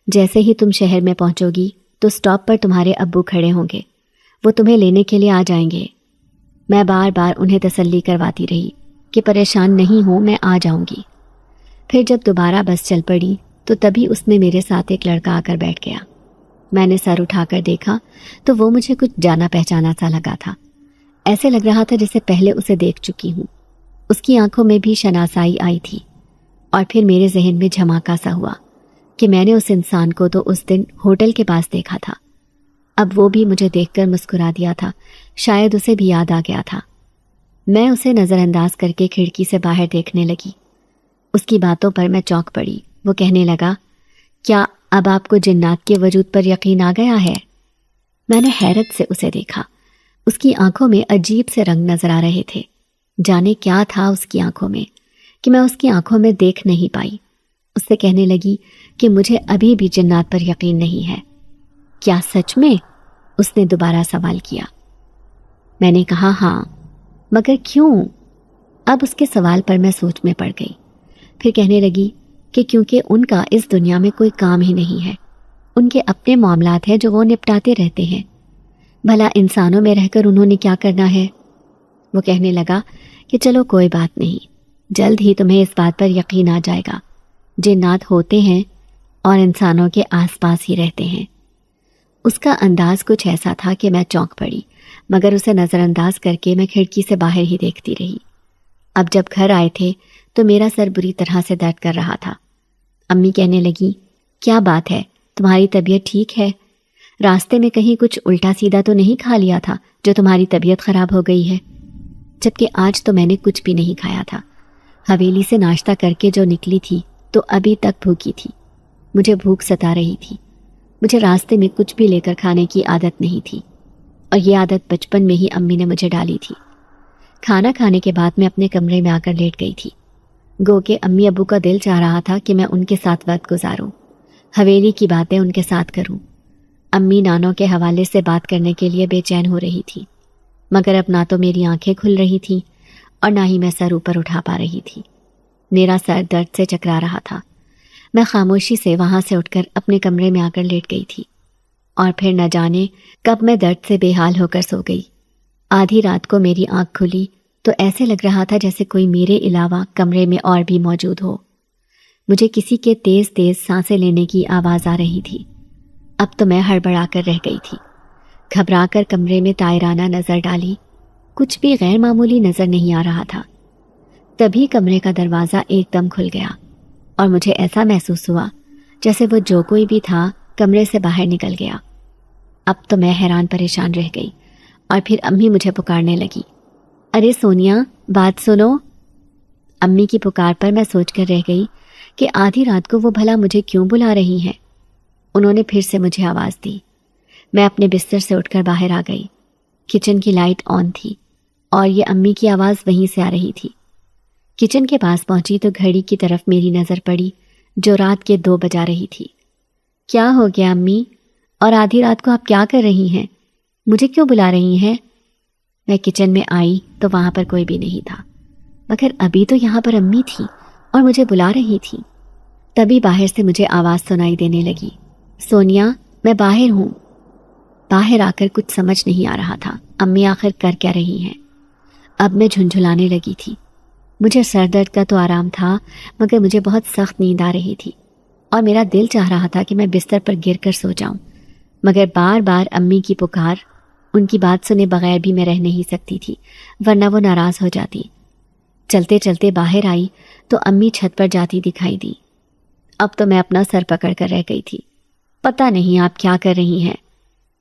جیسے ہی تم شہر میں پہنچو گی تو سٹاپ پر تمہارے ابو کھڑے ہوں گے، وہ تمہیں لینے کے لیے آ جائیں گے۔ میں بار بار انہیں تسلی کرواتی رہی کہ پریشان نہیں ہوں، میں آ جاؤں گی۔ پھر جب دوبارہ بس چل پڑی تو تبھی اس میں میرے ساتھ ایک لڑکا آ کر بیٹھ گیا۔ میں نے سر اٹھا کر دیکھا تو وہ مجھے کچھ جانا پہچانا سا لگا تھا، ایسے لگ رہا تھا جیسے پہلے اسے دیکھ چکی ہوں۔ اس کی آنکھوں میں بھی شناسائی آئی تھی، اور پھر میرے ذہن میں جھماکا سا ہوا کہ میں نے اس انسان کو تو اس دن ہوٹل کے پاس دیکھا تھا، اب وہ بھی مجھے دیکھ کر مسکرا دیا تھا، شاید اسے بھی یاد آ گیا تھا۔ میں اسے نظر انداز کر کے کھڑکی سے باہر دیکھنے لگی۔ اس کی باتوں پر میں چونک پڑی۔ وہ کہنے لگا، کیا اب آپ کو جنات کے وجود پر یقین آ گیا ہے؟ میں نے حیرت سے اسے دیکھا۔ اس کی آنکھوں میں عجیب سے رنگ نظر آ رہے تھے۔ جانے کیا تھا اس کی آنکھوں میں کہ میں اس کی آنکھوں میں دیکھ نہیں پائی۔ اس سے کہنے لگی کہ مجھے ابھی بھی جنات پر یقین نہیں ہے۔ کیا سچ میں؟ اس نے دوبارہ سوال کیا۔ میں نے کہا ہاں، مگر کیوں؟ اب اس کے سوال پر میں سوچ میں پڑ گئی۔ پھر کہنے لگی کہ کیونکہ ان کا اس دنیا میں کوئی کام ہی نہیں ہے، ان کے اپنے معاملات ہیں جو وہ نپٹاتے رہتے ہیں، بھلا انسانوں میں رہ کر انہوں نے کیا کرنا ہے؟ وہ کہنے لگا کہ چلو کوئی بات نہیں، جلد ہی تمہیں اس بات پر یقین آ جائے گا، جنات ہوتے ہیں اور انسانوں کے آس پاس ہی رہتے ہیں۔ اس کا انداز کچھ ایسا تھا کہ میں چونک پڑی، مگر اسے نظر انداز کر کے میں کھڑکی سے باہر ہی دیکھتی رہی۔ اب جب گھر آئے تھے تو میرا سر بری طرح سے درد کر رہا تھا۔ امی کہنے لگی، کیا بات ہے، تمہاری طبیعت ٹھیک ہے؟ راستے میں کہیں کچھ الٹا سیدھا تو نہیں کھا لیا تھا جو تمہاری طبیعت خراب ہو گئی ہے؟ جبکہ آج تو میں نے کچھ بھی نہیں کھایا تھا۔ حویلی سے ناشتہ کر کے جو نکلی تھی تو ابھی تک بھوکی تھی۔ مجھے بھوک ستا رہی تھی۔ مجھے راستے میں کچھ بھی لے کر کھانے کی عادت نہیں تھی، اور یہ عادت بچپن میں ہی امی نے مجھے ڈالی تھی۔ کھانا کھانے کے بعد میں اپنے کمرے میں آ کر لیٹ گئی تھی۔ گو کہ امی ابو کا دل چاہ رہا تھا کہ میں ان کے ساتھ وقت گزاروں، حویلی کی باتیں ان کے ساتھ کروں۔ امی نانوں کے حوالے سے بات کرنے کے لیے بے چین ہو رہی تھی، مگر اب نہ تو میری آنکھیں کھل رہی تھیں اور نہ ہی میں سر اوپر اٹھا پا رہی تھی۔ میرا سر درد سے چکرا رہا تھا۔ میں خاموشی سے وہاں سے اٹھ کر اپنے کمرے میں آ کر لیٹ گئی تھی، اور پھر نہ جانے کب میں درد سے بے حال ہو کر سو گئی۔ آدھی رات کو میری آنکھ کھلی تو ایسے لگ رہا تھا جیسے کوئی میرے علاوہ کمرے میں اور بھی موجود ہو۔ مجھے کسی کے تیز تیز سانسیں لینے کی آواز آ رہی تھی۔ اب تو میں ہڑبڑا کر رہ گئی تھی۔ گھبرا کر کمرے میں طائرانہ نظر ڈالی، کچھ بھی غیر معمولی نظر نہیں آ رہا تھا۔ تبھی کمرے کا دروازہ ایک دم کھل گیا اور مجھے ایسا محسوس ہوا جیسے وہ جو کوئی بھی تھا کمرے سے باہر نکل گیا۔ اب تو میں حیران پریشان رہ گئی، اور پھر امی مجھے پکارنے لگی، ارے سونیا بات سنو۔ امی کی پکار پر میں سوچ کر رہ گئی کہ آدھی رات کو وہ بھلا مجھے کیوں بلا رہی ہیں۔ انہوں نے پھر سے مجھے آواز دی۔ میں اپنے بستر سے اٹھ کر باہر آ گئی۔ کچن کی لائٹ آن تھی اور یہ امی کی آواز وہیں سے آ رہی تھی۔ کچن کے پاس پہنچی تو گھڑی کی طرف میری نظر پڑی جو رات کے 2 بجا رہی تھی۔ کیا ہو گیا امی؟ اور آدھی رات کو آپ کیا کر رہی ہیں؟ مجھے کیوں بلا رہی ہیں؟ میں کچن میں آئی تو وہاں پر کوئی بھی نہیں تھا، مگر ابھی تو یہاں پر امی تھی اور مجھے بلا رہی تھی۔ تبھی باہر سے مجھے آواز سنائی دینے لگی، سونیا میں باہر ہوں۔ باہر آ کر کچھ سمجھ نہیں آ رہا تھا امی آخر کر کیا رہی ہیں۔ اب میں جھنجھلانے لگی تھی۔ مجھے سر درد کا تو آرام تھا، مگر مجھے بہت سخت نیند آ رہی تھی اور میرا دل چاہ رہا تھا کہ میں بستر پر گر کر سو جاؤں، مگر بار بار امی کی پکار، ان کی بات سنے بغیر بھی میں رہ نہیں سکتی تھی، ورنہ وہ ناراض ہو جاتی۔ چلتے چلتے باہر آئی تو امی چھت پر جاتی دکھائی دی۔ اب تو میں اپنا سر پکڑ کر رہ گئی تھی۔ پتہ نہیں آپ کیا کر رہی ہیں۔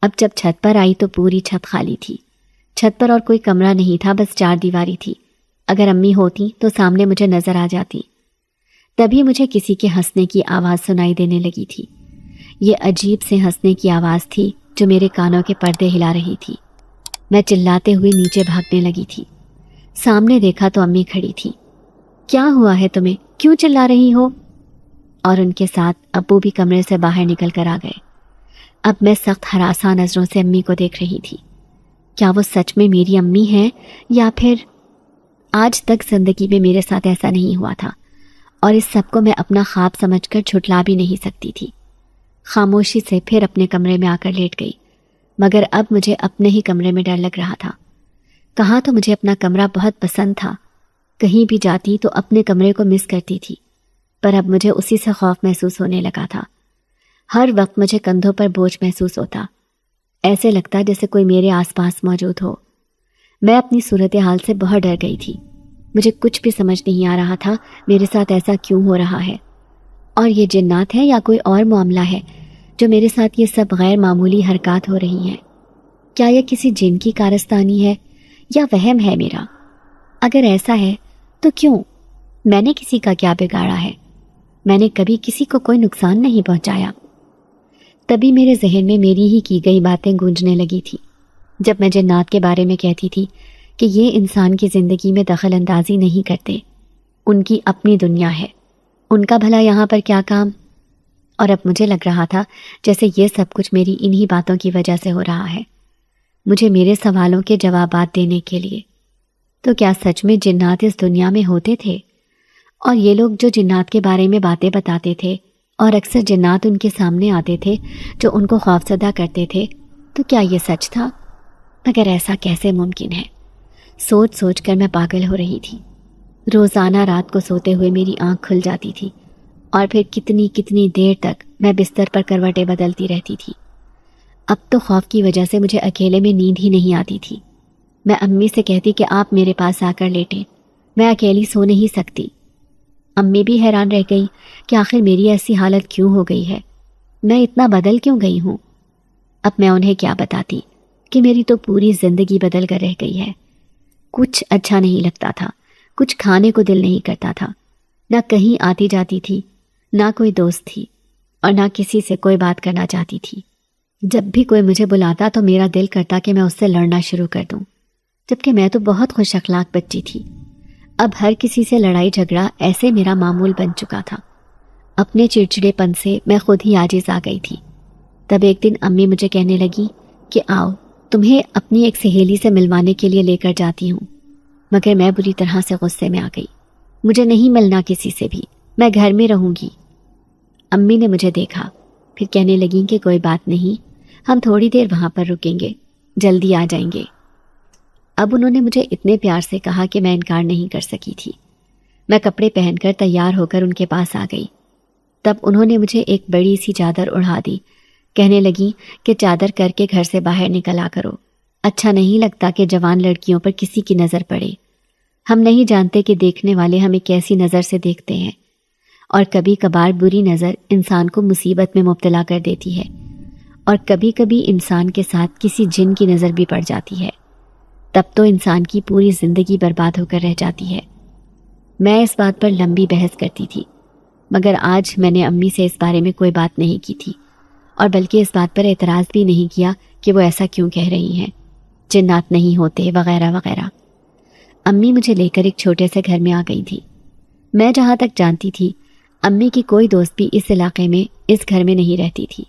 اب جب چھت پر آئی تو پوری چھت خالی تھی۔ چھت پر اور کوئی کمرہ نہیں تھا، بس 4 دیواری تھی۔ اگر امی ہوتی تو سامنے مجھے نظر آ جاتی۔ تبھی مجھے کسی کے ہنسنے کی آواز سنائی دینے لگی تھی۔ یہ عجیب سے ہنسنے کی آواز تھی جو میرے کانوں کے پردے ہلا رہی تھی۔ میں چلاتے ہوئے نیچے بھاگنے لگی تھی۔ سامنے دیکھا تو امی کھڑی تھی۔ کیا ہوا ہے تمہیں؟ کیوں چلا رہی ہو؟ اور ان کے ساتھ ابو بھی کمرے سے باہر نکل کر آ گئے۔ اب میں سخت ہراساں نظروں سے امی کو دیکھ رہی تھی۔ کیا وہ سچ میں میری امی ہیں یا پھر آج تک زندگی میں میرے ساتھ ایسا نہیں ہوا تھا، اور اس سب کو میں اپنا خواب سمجھ کر جھٹلا بھی نہیں سکتی تھی۔ خاموشی سے پھر اپنے کمرے میں آ کر لیٹ گئی، مگر اب مجھے اپنے ہی کمرے میں ڈر لگ رہا تھا۔ کہاں تو مجھے اپنا کمرہ بہت پسند تھا، کہیں بھی جاتی تو اپنے کمرے کو مس کرتی تھی، پر اب مجھے اسی سے خوف محسوس ہونے لگا تھا۔ ہر وقت مجھے کندھوں پر بوجھ محسوس ہوتا، ایسے لگتا جیسے کوئی میرے آس پاس موجود ہو۔ میں اپنی صورتحال سے بہت ڈر گئی تھی۔ مجھے کچھ بھی سمجھ نہیں آ رہا تھا میرے ساتھ ایسا کیوں ہو رہا ہے۔ اور یہ جنات ہے یا کوئی اور معاملہ ہے جو میرے ساتھ یہ سب غیر معمولی حرکات ہو رہی ہیں؟ کیا یہ کسی جن کی کارستانی ہے یا وہم ہے میرا؟ اگر ایسا ہے تو کیوں؟ میں نے کسی کا کیا بگاڑا ہے؟ میں نے کبھی کسی کو کوئی نقصان نہیں پہنچایا۔ تبھی میرے ذہن میں میری ہی کی گئی باتیں گونجنے لگی تھی۔ جب میں جنات کے بارے میں کہتی تھی کہ یہ انسان کی زندگی میں دخل اندازی نہیں کرتے، ان کی اپنی دنیا ہے، ان کا بھلا یہاں پر کیا کام؟ اور اب مجھے لگ رہا تھا جیسے یہ سب کچھ میری انہی باتوں کی وجہ سے ہو رہا ہے، مجھے میرے سوالوں کے جوابات دینے کے لیے۔ تو کیا سچ میں جنات اس دنیا میں ہوتے تھے؟ اور یہ لوگ جو جنات کے بارے میں باتیں بتاتے تھے اور اکثر جنات ان کے سامنے آتے تھے جو ان کو خوفزدہ کرتے تھے، تو کیا یہ سچ تھا؟ مگر ایسا کیسے ممکن ہے؟ سوچ سوچ کر میں پاگل ہو رہی تھی۔ روزانہ رات کو سوتے ہوئے میری آنکھ کھل جاتی تھی اور پھر کتنی دیر تک میں بستر پر کروٹیں بدلتی رہتی تھی۔ اب تو خوف کی وجہ سے مجھے اکیلے میں نیند ہی نہیں آتی تھی۔ میں امی سے کہتی کہ آپ میرے پاس آ کر لیٹیں، میں اکیلی سو نہیں سکتی۔ امی بھی حیران رہ گئی کہ آخر میری ایسی حالت کیوں ہو گئی ہے، میں اتنا بدل کیوں گئی ہوں؟ اب میں انہیں کیا بتاتی کہ میری تو پوری زندگی بدل کر رہ گئی ہے۔ کچھ اچھا نہیں لگتا تھا، کچھ کھانے کو دل نہیں کرتا تھا، نہ کہیں آتی جاتی تھی، نہ کوئی دوست تھی، اور نہ کسی سے کوئی بات کرنا چاہتی تھی۔ جب بھی کوئی مجھے بلاتا تو میرا دل کرتا کہ میں اس سے لڑنا شروع کر دوں، جبکہ میں تو بہت خوش اخلاق بچی تھی۔ اب ہر کسی سے لڑائی جھگڑا ایسے میرا معمول بن چکا تھا۔ اپنے چڑچڑے پن سے میں خود ہی عاجز آ گئی تھی۔ تب ایک دن امی مجھے کہنے لگی کہ آؤ تمہیں اپنی ایک سہیلی سے ملوانے کے لیے لے کر جاتی ہوں، مگر میں بری طرح سے غصے میں آ گئی۔ مجھے نہیں ملنا کسی سے بھی، میں گھر میں رہوں گی۔ امی نے مجھے دیکھا، پھر کہنے لگیں کہ کوئی بات نہیں، ہم تھوڑی دیر وہاں پر رکیں گے، جلدی آ جائیں گے۔ اب انہوں نے مجھے اتنے پیار سے کہا کہ میں انکار نہیں کر سکی تھی۔ میں کپڑے پہن کر تیار ہو کر ان کے پاس آ گئی۔ تب انہوں نے مجھے ایک بڑی سی چادر اڑا دی، کہنے لگی کہ چادر کر کے گھر سے باہر نکل آ کرو، اچھا نہیں لگتا کہ جوان لڑکیوں پر کسی کی نظر پڑے۔ ہم نہیں جانتے کہ دیکھنے والے ہمیں کیسی نظر سے دیکھتے ہیں، اور کبھی کبھار بری نظر انسان کو مصیبت میں مبتلا کر دیتی ہے، اور کبھی کبھی انسان کے ساتھ کسی جن کی نظر بھی پڑ جاتی ہے، تب تو انسان کی پوری زندگی برباد ہو کر رہ جاتی ہے۔ میں اس بات پر لمبی بحث کرتی تھی، مگر آج میں نے امی سے اس بارے میں کوئی بات نہیں کی تھی، اور بلکہ اس بات پر اعتراض بھی نہیں کیا کہ وہ ایسا کیوں کہہ رہی ہیں، جنات نہیں ہوتے وغیرہ وغیرہ۔ امی مجھے لے کر ایک چھوٹے سے گھر میں آ گئی تھی۔ میں جہاں تک جانتی تھی امی کی کوئی دوست بھی اس علاقے میں اس گھر میں نہیں رہتی تھی۔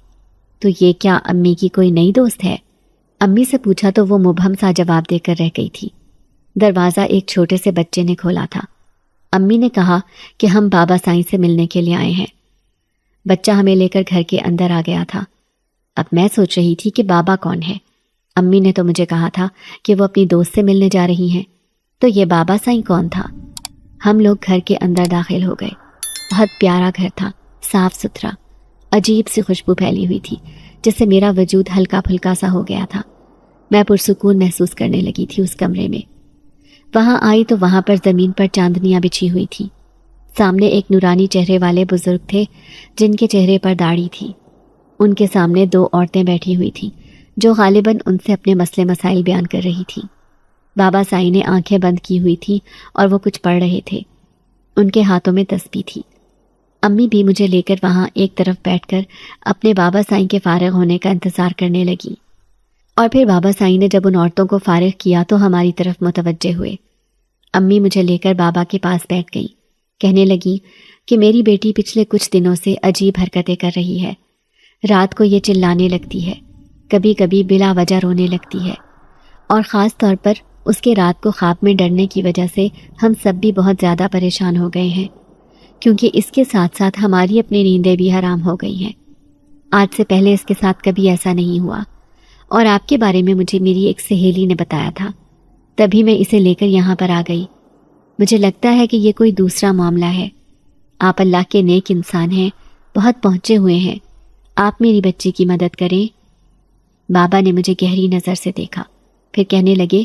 تو یہ کیا امی کی کوئی نئی دوست ہے؟ امی سے پوچھا تو وہ مبہم سا جواب دے کر رہ گئی تھی۔ دروازہ ایک چھوٹے سے بچے نے کھولا تھا۔ امی نے کہا کہ ہم بابا سائیں سے ملنے کے لیے آئے ہیں۔ بچہ ہمیں لے کر گھر کے اندر آ گیا تھا۔ اب میں سوچ رہی تھی کہ بابا کون ہے؟ امی نے تو مجھے کہا تھا کہ وہ اپنی دوست سے ملنے جا رہی ہیں، تو یہ بابا سائیں کون تھا؟ ہم لوگ گھر کے اندر داخل ہو گئے۔ بہت پیارا گھر تھا، صاف ستھرا، عجیب سی خوشبو پھیلی ہوئی تھی جس سے میرا وجود ہلکا پھلکا سا ہو گیا تھا۔ میں پرسکون محسوس کرنے لگی تھی اس کمرے میں۔ وہاں آئی تو وہاں پر زمین پر چاندنیاں بچھی ہوئی تھی۔ سامنے ایک نورانی چہرے والے بزرگ تھے جن کے چہرے پر داڑھی تھی۔ ان کے سامنے دو عورتیں بیٹھی ہوئی تھیں جو غالباً ان سے اپنے مسئلے مسائل بیان کر رہی تھیں۔ بابا سائیں نے آنکھیں بند کی ہوئی تھیں اور وہ کچھ پڑھ رہے تھے۔ ان کے ہاتھوں میں تسبیح تھی۔ امی بھی مجھے لے کر وہاں ایک طرف بیٹھ کر اپنے بابا سائیں کے فارغ ہونے کا انتظار کرنے لگی، اور پھر بابا سائیں نے جب ان عورتوں کو فارغ کیا تو ہماری طرف متوجہ ہوئے۔ امی مجھے لے کر بابا کے پاس بیٹھ گئی، کہنے لگی کہ میری بیٹی پچھلے کچھ دنوں سے عجیب حرکتیں کر رہی ہے۔ رات کو یہ چلانے لگتی ہے، کبھی کبھی بلا وجہ رونے لگتی ہے، اور خاص طور پر اس کے رات کو خواب میں ڈرنے کی وجہ سے ہم سب بھی بہت زیادہ پریشان ہو گئے ہیں، کیونکہ اس کے ساتھ ساتھ ہماری اپنی نیندیں بھی حرام ہو گئی ہیں۔ آج سے پہلے اس کے ساتھ کبھی ایسا نہیں ہوا، اور آپ کے بارے میں مجھے میری ایک سہیلی نے بتایا تھا، تبھی میں اسے لے کر یہاں پر آ گئی۔ مجھے لگتا ہے کہ یہ کوئی دوسرا معاملہ ہے۔ آپ اللہ کے نیک انسان ہیں، بہت پہنچے ہوئے ہیں، آپ میری بچی کی مدد کریں۔ بابا نے مجھے گہری نظر سے دیکھا، پھر کہنے لگے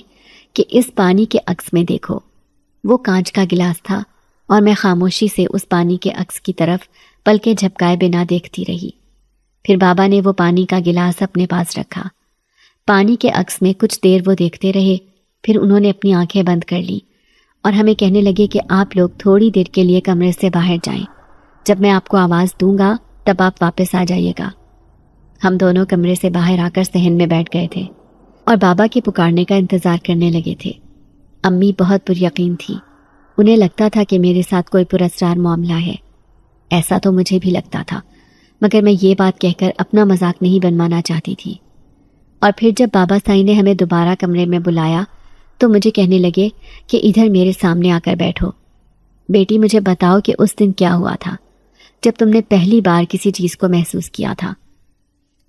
کہ اس پانی کے عکس میں دیکھو۔ وہ کانچ کا گلاس تھا، اور میں خاموشی سے اس پانی کے عکس کی طرف پلکیں جھپکائے بنا دیکھتی رہی۔ پھر بابا نے وہ پانی کا گلاس اپنے پاس رکھا۔ پانی کے عکس میں کچھ دیر وہ دیکھتے رہے، پھر انہوں نے اپنی آنکھیں بند کر لیں اور ہمیں کہنے لگے کہ آپ لوگ تھوڑی دیر کے لیے کمرے سے باہر جائیں، جب میں آپ کو آواز دوں گا تب آپ واپس آ جائیے گا۔ ہم دونوں کمرے سے باہر آ کر صحن میں بیٹھ گئے تھے اور بابا کے پکارنے کا انتظار کرنے لگے تھے۔ امی بہت پر یقین تھی، انہیں لگتا تھا کہ میرے ساتھ کوئی پراسرار معاملہ ہے۔ ایسا تو مجھے بھی لگتا تھا، مگر میں یہ بات کہہ کر اپنا مذاق نہیں بنوانا چاہتی تھی۔ اور پھر جب بابا سائی نے ہمیں دوبارہ کمرے میں بلایا تو مجھے کہنے لگے کہ ادھر میرے سامنے آ کر بیٹھو۔ بیٹی مجھے بتاؤ کہ اس دن کیا ہوا تھا جب تم نے پہلی بار کسی چیز کو محسوس کیا تھا۔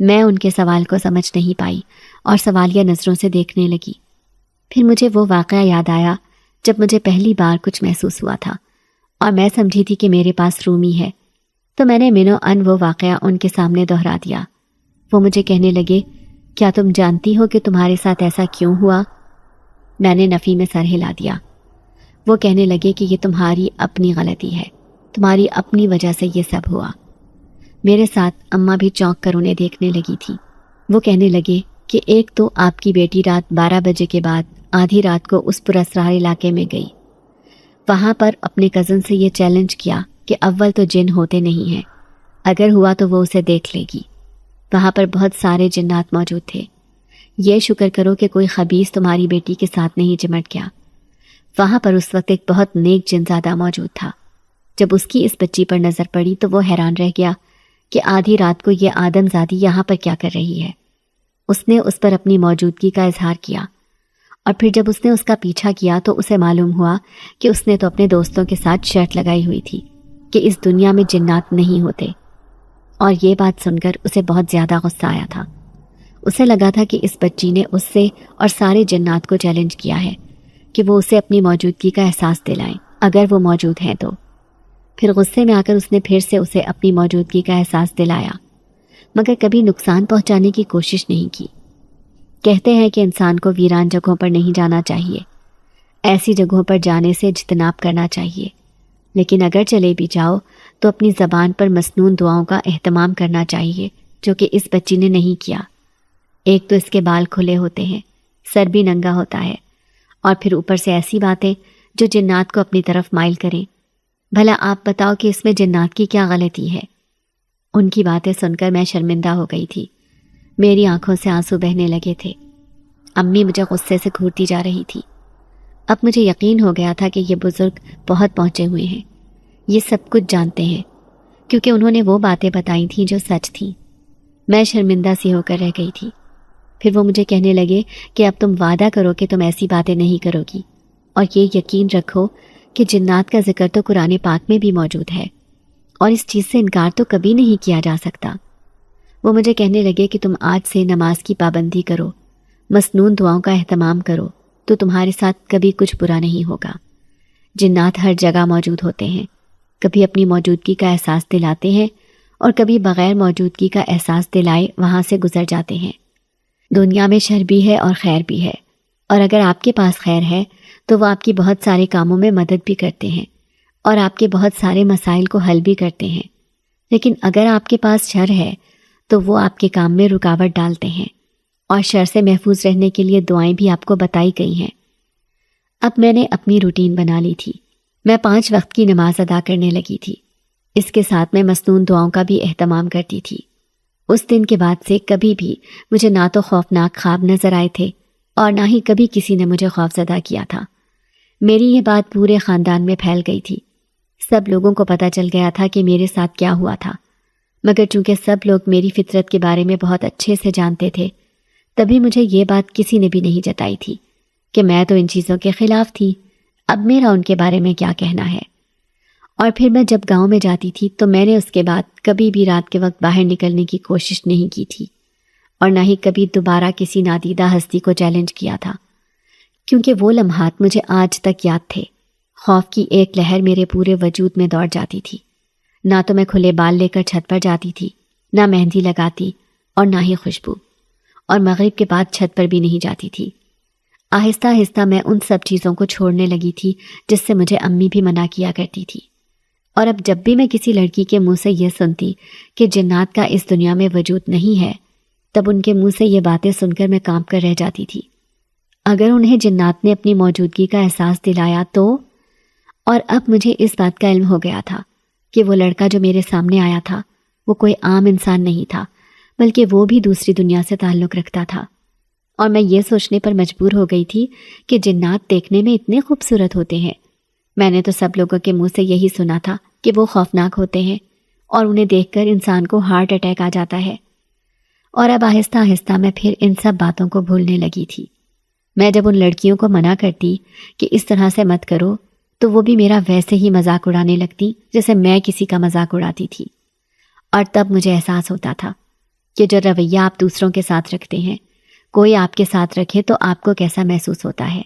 میں ان کے سوال کو سمجھ نہیں پائی اور سوالیہ نظروں سے دیکھنے لگی۔ پھر مجھے وہ واقعہ یاد آیا جب مجھے پہلی بار کچھ محسوس ہوا تھا اور میں سمجھی تھی کہ میرے پاس رومی ہے، تو میں نے منو ان وہ واقعہ ان کے سامنے دہرا دیا۔ وہ مجھے کہنے لگے، کیا تم جانتی ہو کہ تمہارے ساتھ ایسا کیوں ہوا؟ میں نے نفی میں سر ہلا دیا۔ وہ کہنے لگے کہ یہ تمہاری اپنی غلطی ہے، تمہاری اپنی وجہ سے یہ سب ہوا۔ میرے ساتھ اماں بھی چونک کر انہیں دیکھنے لگی تھی۔ وہ کہنے لگے کہ ایک تو آپ کی بیٹی رات 12 بجے کے بعد آدھی رات کو اس پراسرار علاقے میں گئی، وہاں پر اپنے کزن سے یہ چیلنج کیا کہ اول تو جن ہوتے نہیں ہیں، اگر ہوا تو وہ اسے دیکھ لے گی۔ وہاں پر بہت سارے جنات موجود تھے۔ یہ شکر کرو کہ کوئی خبیث تمہاری بیٹی کے ساتھ نہیں چمٹ گیا۔ وہاں پر اس وقت ایک بہت نیک جنزادہ موجود تھا۔ جب اس کی اس بچی پر نظر پڑی تو وہ حیران رہ گیا کہ آدھی رات کو یہ آدم زادی یہاں پر کیا کر رہی ہے۔ اس نے اس پر اپنی موجودگی کا اظہار کیا، اور پھر جب اس نے اس کا پیچھا کیا تو اسے معلوم ہوا کہ اس نے تو اپنے دوستوں کے ساتھ شرط لگائی ہوئی تھی کہ اس دنیا میں جنات نہیں ہوتے۔ اور یہ بات سن کر اسے بہت زیادہ غصہ آیا تھا۔ اسے لگا تھا کہ اس بچی نے اس سے اور سارے جنات کو چیلنج کیا ہے کہ وہ اسے اپنی موجودگی کا احساس دلائیں اگر وہ موجود ہیں تو۔ پھر غصے میں آ کر اس نے پھر سے اسے اپنی موجودگی کا احساس دلایا، مگر کبھی نقصان پہنچانے کی کوشش نہیں کی۔ کہتے ہیں کہ انسان کو ویران جگہوں پر نہیں جانا چاہیے، ایسی جگہوں پر جانے سے اجتناب کرنا چاہیے، لیکن اگر چلے بھی جاؤ تو اپنی زبان پر مسنون دعاؤں کا اہتمام کرنا چاہیے، جو کہ اس بچی نے نہیں کیا۔ ایک تو اس کے بال کھلے ہوتے ہیں، سر بھی ننگا ہوتا ہے، اور پھر اوپر سے ایسی باتیں جو جنات کو اپنی طرف مائل کریں۔ بھلا آپ بتاؤ کہ اس میں جنات کی کیا غلطی ہے؟ ان کی باتیں سن کر میں شرمندہ ہو گئی تھی، میری آنکھوں سے آنسو بہنے لگے تھے۔ امی مجھے غصے سے گھورتی جا رہی تھی۔ اب مجھے یقین ہو گیا تھا کہ یہ بزرگ بہت پہنچے ہوئے ہیں، یہ سب کچھ جانتے ہیں، کیونکہ انہوں نے وہ باتیں بتائی تھیں جو سچ تھیں۔ میں شرمندہ سی ہو کر رہ گئی تھی۔ پھر وہ مجھے کہنے لگے کہ اب تم وعدہ کرو کہ تم ایسی باتیں نہیں کرو گی، اور یہ یقین رکھو کہ جنات کا ذکر تو قرآن پاک میں بھی موجود ہے، اور اس چیز سے انکار تو کبھی نہیں کیا جا سکتا۔ وہ مجھے کہنے لگے کہ تم آج سے نماز کی پابندی کرو، مسنون دعاؤں کا اہتمام کرو، تو تمہارے ساتھ کبھی کچھ برا نہیں ہوگا۔ جنات ہر جگہ موجود ہوتے ہیں، کبھی اپنی موجودگی کا احساس دلاتے ہیں اور کبھی بغیر موجودگی کا احساس دلائے وہاں سے گزر جاتے ہیں۔ دنیا میں شر بھی ہے اور خیر بھی ہے، اور اگر آپ کے پاس خیر ہے تو وہ آپ کی بہت سارے کاموں میں مدد بھی کرتے ہیں اور آپ کے بہت سارے مسائل کو حل بھی کرتے ہیں، لیکن اگر آپ کے پاس شر ہے تو وہ آپ کے کام میں رکاوٹ ڈالتے ہیں، اور شر سے محفوظ رہنے کے لیے دعائیں بھی آپ کو بتائی گئی ہیں۔ اب میں نے اپنی روٹین بنا لی تھی، میں 5 وقت کی نماز ادا کرنے لگی تھی، اس کے ساتھ میں مسنون دعاؤں کا بھی اہتمام کرتی تھی۔ اس دن کے بعد سے کبھی بھی مجھے نہ تو خوفناک خواب نظر آئے تھے اور نہ ہی کبھی کسی نے مجھے خوفزدہ کیا تھا۔ میری یہ بات پورے خاندان میں پھیل گئی تھی، سب لوگوں کو پتہ چل گیا تھا کہ میرے ساتھ کیا ہوا تھا، مگر چونکہ سب لوگ میری فطرت کے بارے میں بہت اچھے سے جانتے تھے، تبھی مجھے یہ بات کسی نے بھی نہیں جتائی تھی کہ میں تو ان چیزوں کے خلاف تھی، اب میرا ان کے بارے میں کیا کہنا ہے۔ اور پھر میں جب گاؤں میں جاتی تھی تو میں نے اس کے بعد کبھی بھی رات کے وقت باہر نکلنے کی کوشش نہیں کی تھی، اور نہ ہی کبھی دوبارہ کسی نادیدہ ہستی کو چیلنج کیا تھا، کیونکہ وہ لمحات مجھے آج تک یاد تھے۔ خوف کی ایک لہر میرے پورے وجود میں دوڑ جاتی تھی۔ نہ تو میں کھلے بال لے کر چھت پر جاتی تھی، نہ مہندی لگاتی اور نہ ہی خوشبو، اور مغرب کے بعد چھت پر بھی نہیں جاتی تھی۔ آہستہ آہستہ میں ان سب چیزوں کو چھوڑنے لگی تھی جس سے مجھے امی بھی منع کیا کرتی تھی۔ اور اب جب بھی میں کسی لڑکی کے منہ سے یہ سنتی کہ جنات کا اس دنیا میں وجود نہیں ہے، تب ان کے منہ سے یہ باتیں سن کر میں کانپ کر رہ جاتی تھی۔ اگر انہیں جنات نے اپنی موجودگی کا احساس دلایا تو؟ اور اب مجھے اس بات کا علم ہو گیا تھا کہ وہ لڑکا جو میرے سامنے آیا تھا وہ کوئی عام انسان نہیں تھا، بلکہ وہ بھی دوسری دنیا سے تعلق رکھتا تھا۔ اور میں یہ سوچنے پر مجبور ہو گئی تھی کہ جنات دیکھنے میں اتنے خوبصورت ہوتے ہیں۔ میں نے تو سب لوگوں کے منہ سے یہی سنا تھا کہ وہ خوفناک ہوتے ہیں اور انہیں دیکھ کر انسان کو ہارٹ اٹیک آ جاتا ہے۔ اور اب آہستہ آہستہ میں پھر ان سب باتوں کو بھولنے لگی تھی۔ میں جب ان لڑکیوں کو منع کرتی کہ اس طرح سے مت کرو تو وہ بھی میرا ویسے ہی مذاق اڑانے لگتی جیسے میں کسی کا مذاق اڑاتی تھی۔ اور تب مجھے احساس ہوتا تھا کہ جو رویہ آپ دوسروں کے ساتھ رکھتے ہیں، کوئی آپ کے ساتھ رکھے تو آپ کو کیسا محسوس ہوتا ہے۔